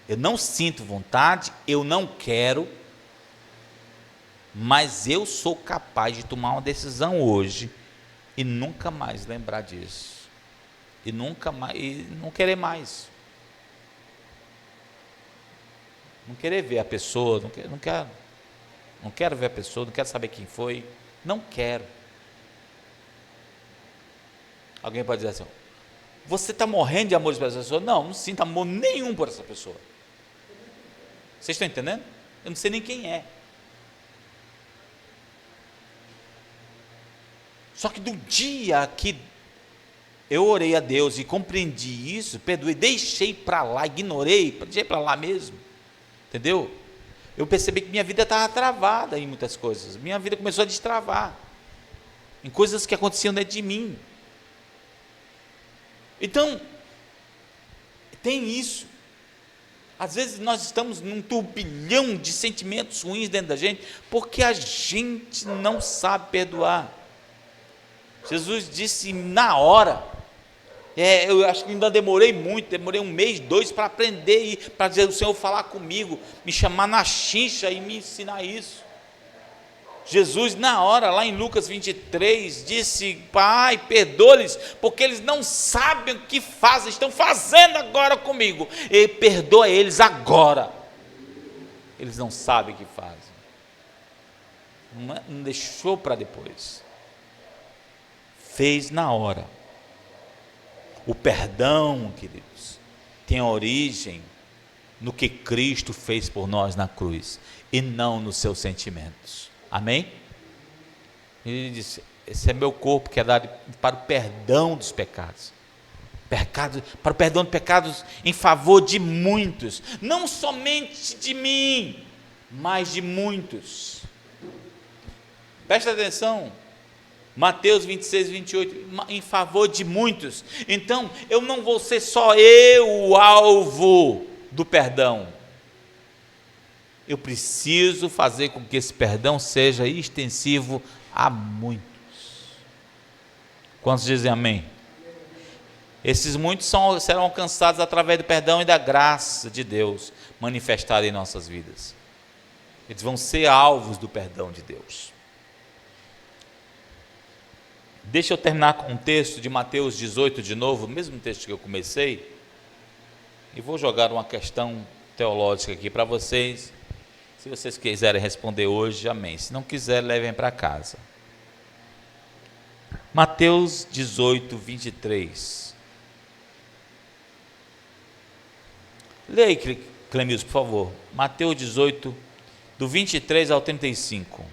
Eu não sinto vontade, eu não quero, mas eu sou capaz de tomar uma decisão hoje e nunca mais lembrar disso. e nunca mais, e não querer mais. Não querer ver a pessoa, não quero ver a pessoa, não quero saber quem foi, não quero. Alguém pode dizer assim: você está morrendo de amor por essa pessoa? Não, não sinto amor nenhum por essa pessoa. Vocês estão entendendo? Eu não sei nem quem é. Só que do dia que eu orei a Deus e compreendi isso, perdoei, deixei para lá, ignorei, deixei para lá mesmo, entendeu? Eu percebi que minha vida estava travada em muitas coisas, minha vida começou a destravar, em coisas que aconteciam dentro de mim. Então, tem isso. Às vezes nós estamos num turbilhão de sentimentos ruins dentro da gente, porque a gente não sabe perdoar. Jesus disse na hora, eu acho que ainda demorei muito, demorei 1 mês, 2 para aprender, e para dizer o Senhor falar comigo, me chamar na chincha e me ensinar isso. Jesus na hora, lá em Lucas 23, disse: Pai, perdoa-lhes, porque eles não sabem o que fazem, estão fazendo agora comigo, e perdoa eles agora, eles não sabem o que fazem. Não deixou para depois, fez na hora. O perdão, queridos, tem origem no que Cristo fez por nós na cruz, e não nos seus sentimentos. Amém? Ele disse: esse é meu corpo que é dado para o perdão dos pecados, para o perdão dos pecados em favor de muitos, não somente de mim, mas de muitos. Presta atenção, Mateus 26, 28, em favor de muitos. Então, eu não vou ser só eu o alvo do perdão, eu preciso fazer com que esse perdão seja extensivo a muitos. Quantos dizem amém? Esses muitos serão alcançados através do perdão e da graça de Deus manifestada em nossas vidas. Eles vão ser alvos do perdão de Deus. Deixa eu terminar com um texto de Mateus 18 de novo, o mesmo texto que eu comecei, e vou jogar uma questão teológica aqui para vocês. Se vocês quiserem responder hoje, amém. Se não quiser, levem para casa. Mateus 18, 23. Leia aí, Clemilson, por favor. Mateus 18, do 23 ao 35.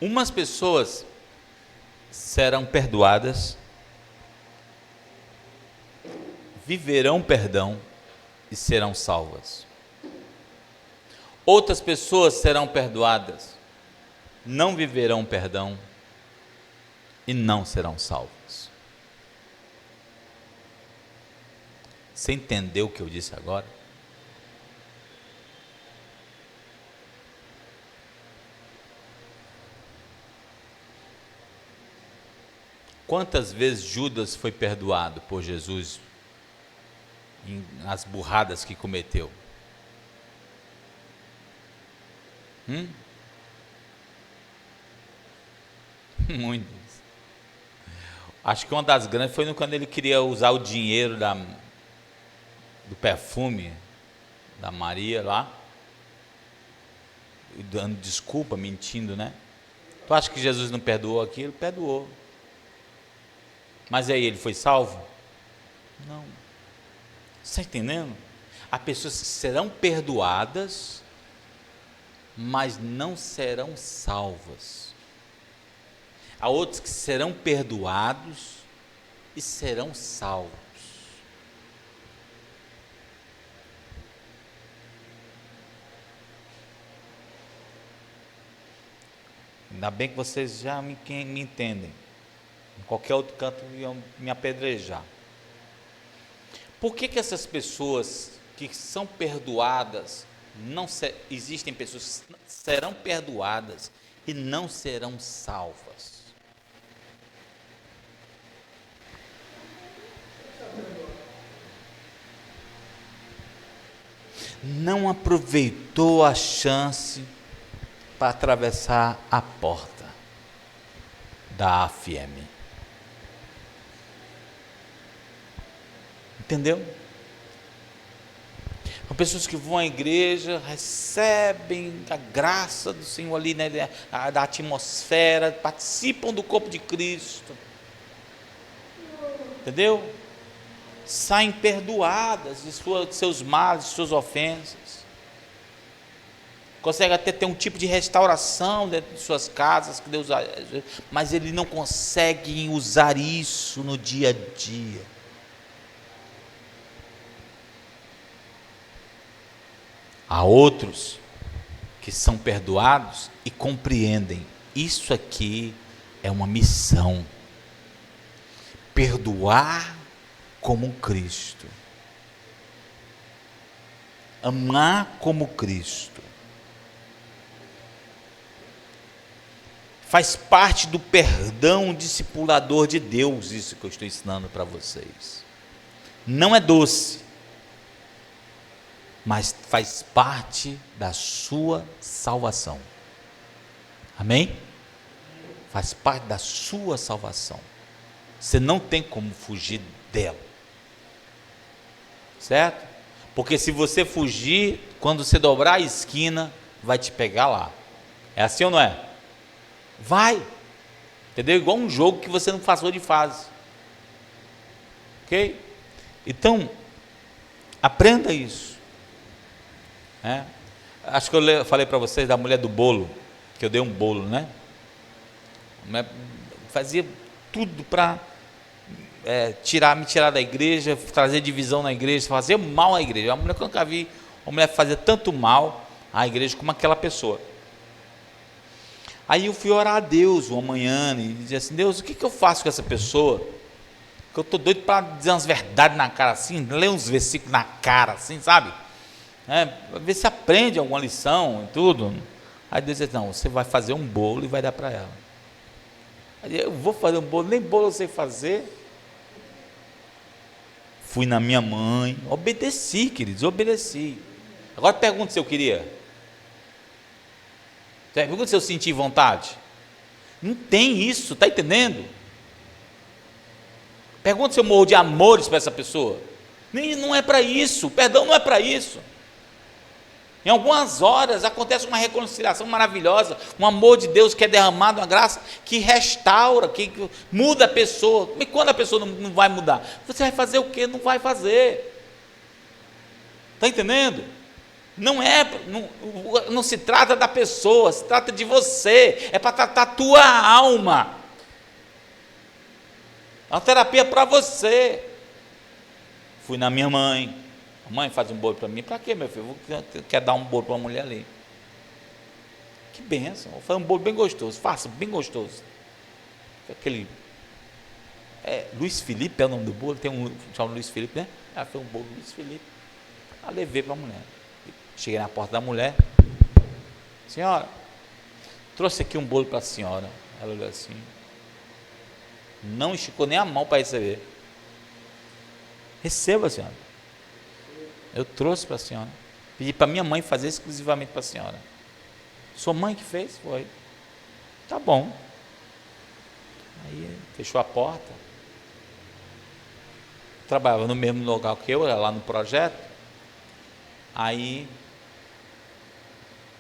Umas pessoas serão perdoadas, viverão perdão e serão salvas. Outras pessoas serão perdoadas, não viverão perdão e não serão salvas. Você entendeu o que eu disse agora? Quantas vezes Judas foi perdoado por Jesus nas burradas que cometeu? Muitas. Acho que uma das grandes foi quando ele queria usar o dinheiro do perfume da Maria lá, dando desculpa, mentindo, né? Tu acha que Jesus não perdoou aquilo? Perdoou. Mas aí ele foi salvo? Não. Você está entendendo? Há pessoas que serão perdoadas, mas não serão salvas. Há outros que serão perdoados e serão salvos. Ainda bem que vocês já me entendem. Em qualquer outro canto iam me apedrejar. Por que essas pessoas que são perdoadas, existem pessoas que serão perdoadas e não serão salvas? Não aproveitou a chance para atravessar a porta da AFM. Entendeu? São pessoas que vão à igreja, recebem a graça do Senhor ali, né, da atmosfera, participam do corpo de Cristo. Entendeu? Saem perdoadas de seus males, de suas ofensas. Conseguem até ter um tipo de restauração dentro de suas casas, que Deus, mas eles não conseguem usar isso no dia a dia. Há outros que são perdoados e compreendem, isso aqui é uma missão. Perdoar como Cristo. Amar como Cristo. Faz parte do perdão discipulador de Deus, isso que eu estou ensinando para vocês. Não é doce, mas faz parte da sua salvação. Amém? Faz parte da sua salvação. Você não tem como fugir dela. Certo? Porque se você fugir, quando você dobrar a esquina, vai te pegar lá. É assim ou não é? Vai. Entendeu? Igual um jogo que você não passou de fase. Ok? Então, aprenda isso. Acho que eu falei para vocês da mulher do bolo, que eu dei um bolo, né? A mulher fazia tudo para me tirar da igreja, trazer divisão na igreja, fazer mal à igreja. A mulher que eu nunca vi uma mulher fazer tanto mal à igreja como aquela pessoa. Aí eu fui orar a Deus uma manhã e dizia assim: Deus, o que eu faço com essa pessoa? Que eu estou doido para dizer umas verdades na cara assim, ler uns versículos na cara assim, sabe? Ver se aprende alguma lição e tudo. Aí Deus disse: não, você vai fazer um bolo e vai dar para ela. Aí eu vou fazer um bolo, nem bolo eu sei fazer. Fui na minha mãe, obedeci, queridos, obedeci. Agora pergunta se eu queria. Pergunta se eu senti vontade. Não tem isso, está entendendo? Pergunta se eu morro de amores para essa pessoa. Não é para isso, perdão não é para isso. Em algumas horas acontece uma reconciliação maravilhosa, um amor de Deus que é derramado, uma graça que restaura, que muda a pessoa. E quando a pessoa não vai mudar? Você vai fazer o quê? Não vai fazer. Está entendendo? Não se trata da pessoa, se trata de você, é para tratar a tua alma. É uma terapia para você. Fui na minha mãe. Mãe, faz um bolo para mim. Para quê, meu filho? Quer dar um bolo para uma mulher ali? Que bênção. Foi um bolo bem gostoso. Faça, bem gostoso. Aquele... Luiz Felipe é o nome do bolo. Tem um chamado Luiz Felipe, né? Foi um bolo Luiz Felipe. Levei para a mulher. Cheguei na porta da mulher. Senhora, trouxe aqui um bolo para a senhora. Ela olhou assim. Não esticou nem a mão para receber. Receba, senhora. Eu trouxe para a senhora. Pedi para minha mãe fazer exclusivamente para a senhora. Sua mãe que fez? Foi. Tá bom. Aí fechou a porta. Trabalhava no mesmo local que eu, lá no projeto. Aí,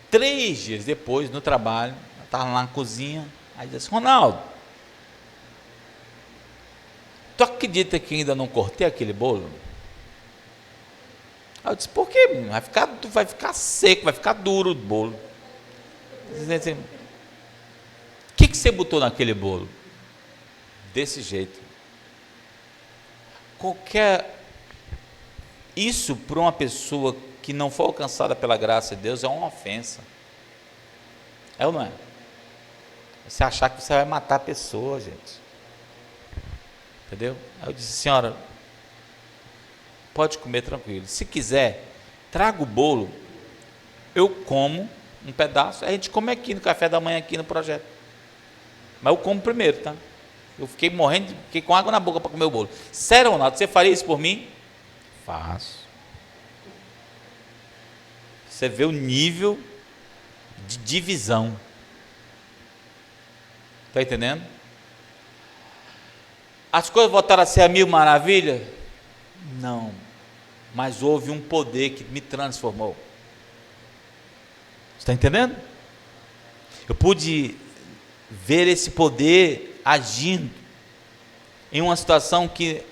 3 dias depois, no trabalho, eu estava lá na cozinha. Aí disse: Ronaldo, tu acredita que ainda não cortei aquele bolo? Aí eu disse: por quê? Vai ficar seco, vai ficar duro o bolo. O que você botou naquele bolo? Desse jeito. Isso para uma pessoa que não foi alcançada pela graça de Deus é uma ofensa. É ou não é? Você achar que você vai matar a pessoa, gente. Entendeu? Aí eu disse: senhora, pode comer tranquilo. Se quiser, traga o bolo, eu como um pedaço, a gente come aqui no café da manhã, aqui no projeto. Mas eu como primeiro, tá? Eu fiquei morrendo, fiquei com água na boca para comer o bolo. Sério, Ronaldo, você faria isso por mim? Faço. Você vê o nível de divisão. Está entendendo? As coisas voltaram a ser a mil maravilhas? Não. Mas houve um poder que me transformou. Está entendendo? Eu pude ver esse poder agindo em uma situação que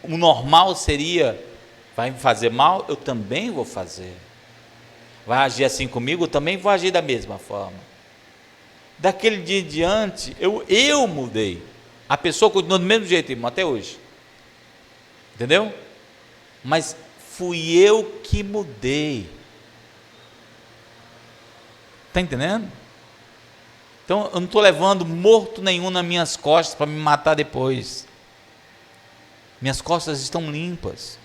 o normal seria: vai me fazer mal, eu também vou fazer. Vai agir assim comigo, eu também vou agir da mesma forma. Daquele dia em diante, eu mudei. A pessoa continuou do mesmo jeito, irmão, até hoje. Entendeu? Mas fui eu que mudei. Está entendendo? Então eu não estou levando morto nenhum nas minhas costas para me matar depois. Minhas costas estão limpas.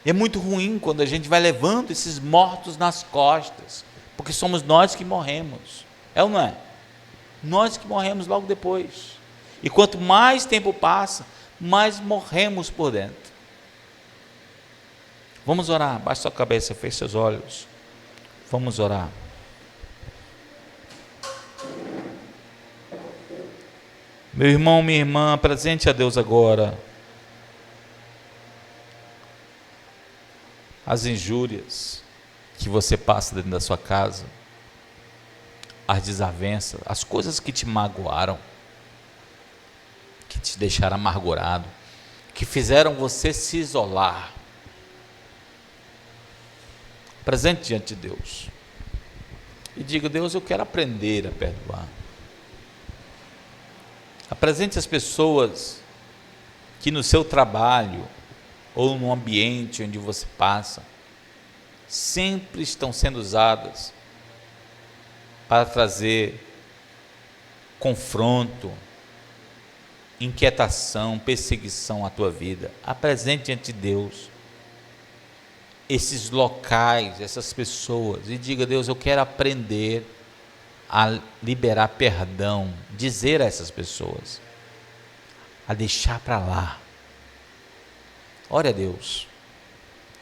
E é muito ruim quando a gente vai levando esses mortos nas costas, porque somos nós que morremos. É ou não é? Nós que morremos logo depois. E quanto mais tempo passa, mais morremos por dentro. Vamos orar. Baixe sua cabeça, feche seus olhos. Vamos orar. Meu irmão, minha irmã, apresente a Deus agora as injúrias que você passa dentro da sua casa, as desavenças, as coisas que te magoaram, que te deixaram amargurado, que fizeram você se isolar. Apresente diante de Deus e diga: Deus, eu quero aprender a perdoar. Apresente as pessoas que no seu trabalho ou no ambiente onde você passa sempre estão sendo usadas para trazer confronto, inquietação, perseguição à tua vida. Apresente diante de Deus esses locais, essas pessoas, e diga: Deus, eu quero aprender a liberar perdão, dizer a essas pessoas, a deixar para lá. Ore a Deus,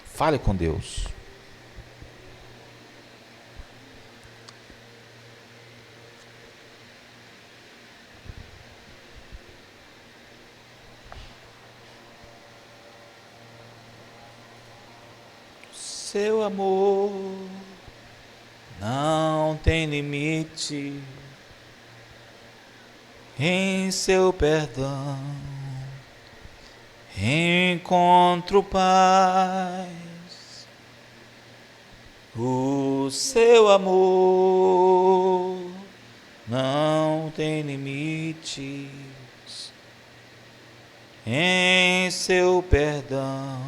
fale com Deus. Seu amor não tem limite, em seu perdão encontro paz. O seu amor não tem limites, em seu perdão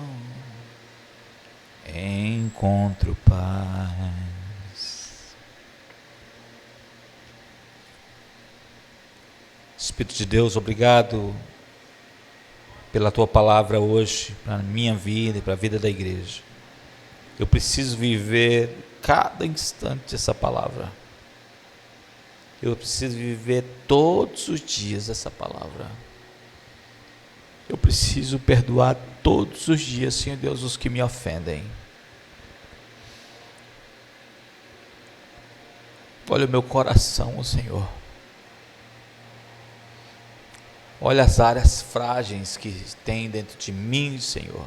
encontro paz. Espírito de Deus, obrigado pela tua palavra hoje, para a minha vida e para a vida da igreja. Eu preciso viver cada instante essa palavra. Eu preciso viver todos os dias essa palavra. Eu preciso perdoar todos os dias, Senhor Deus, os que me ofendem. Olha o meu coração, Senhor. Olha as áreas frágeis que tem dentro de mim, Senhor.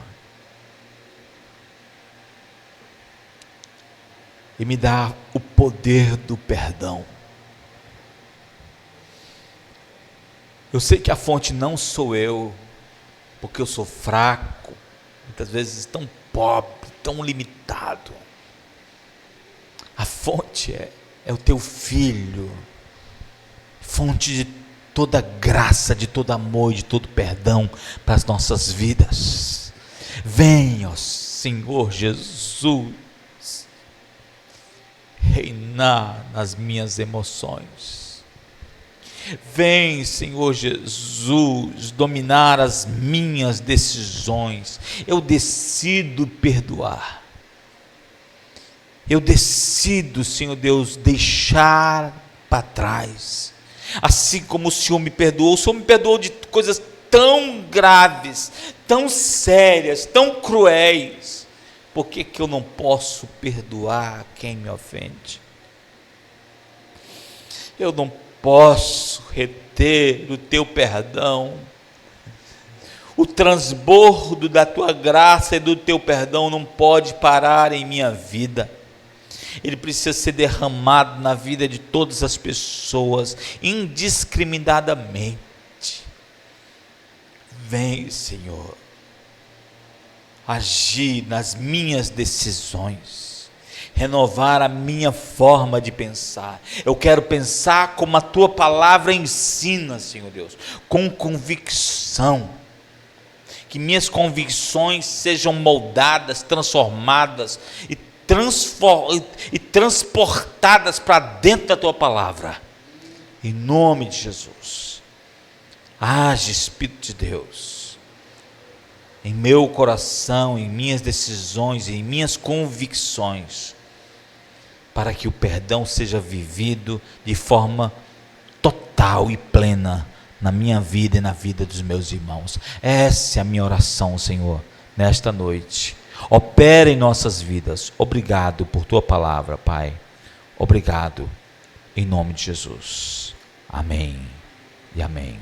E me dá o poder do perdão. Eu sei que a fonte não sou eu, porque eu sou fraco, muitas vezes tão pobre, tão limitado. A fonte é o teu Filho, fonte de toda graça, de todo amor, de todo perdão para as nossas vidas. Venha, ó Senhor Jesus, reinar nas minhas emoções. Vem, Senhor Jesus, dominar as minhas decisões. Eu decido perdoar. Eu decido, Senhor Deus, deixar para trás. Assim como o Senhor me perdoou, o Senhor me perdoou de coisas tão graves, tão sérias, tão cruéis. Por que eu não posso perdoar quem me ofende? Eu não posso reter o teu perdão. O transbordo da tua graça e do teu perdão não pode parar em minha vida. Ele precisa ser derramado na vida de todas as pessoas, indiscriminadamente. Vem, Senhor, agir nas minhas decisões, renovar a minha forma de pensar. Eu quero pensar como a tua palavra ensina, Senhor Deus, com convicção. Que minhas convicções sejam moldadas, transformadas e transportadas para dentro da tua palavra. Em nome de Jesus. Age, Espírito de Deus, em meu coração, em minhas decisões, em minhas convicções, para que o perdão seja vivido de forma total e plena na minha vida e na vida dos meus irmãos. Essa é a minha oração, Senhor, nesta noite. Opera em nossas vidas. Obrigado por tua palavra, Pai. Obrigado, em nome de Jesus. Amém e amém.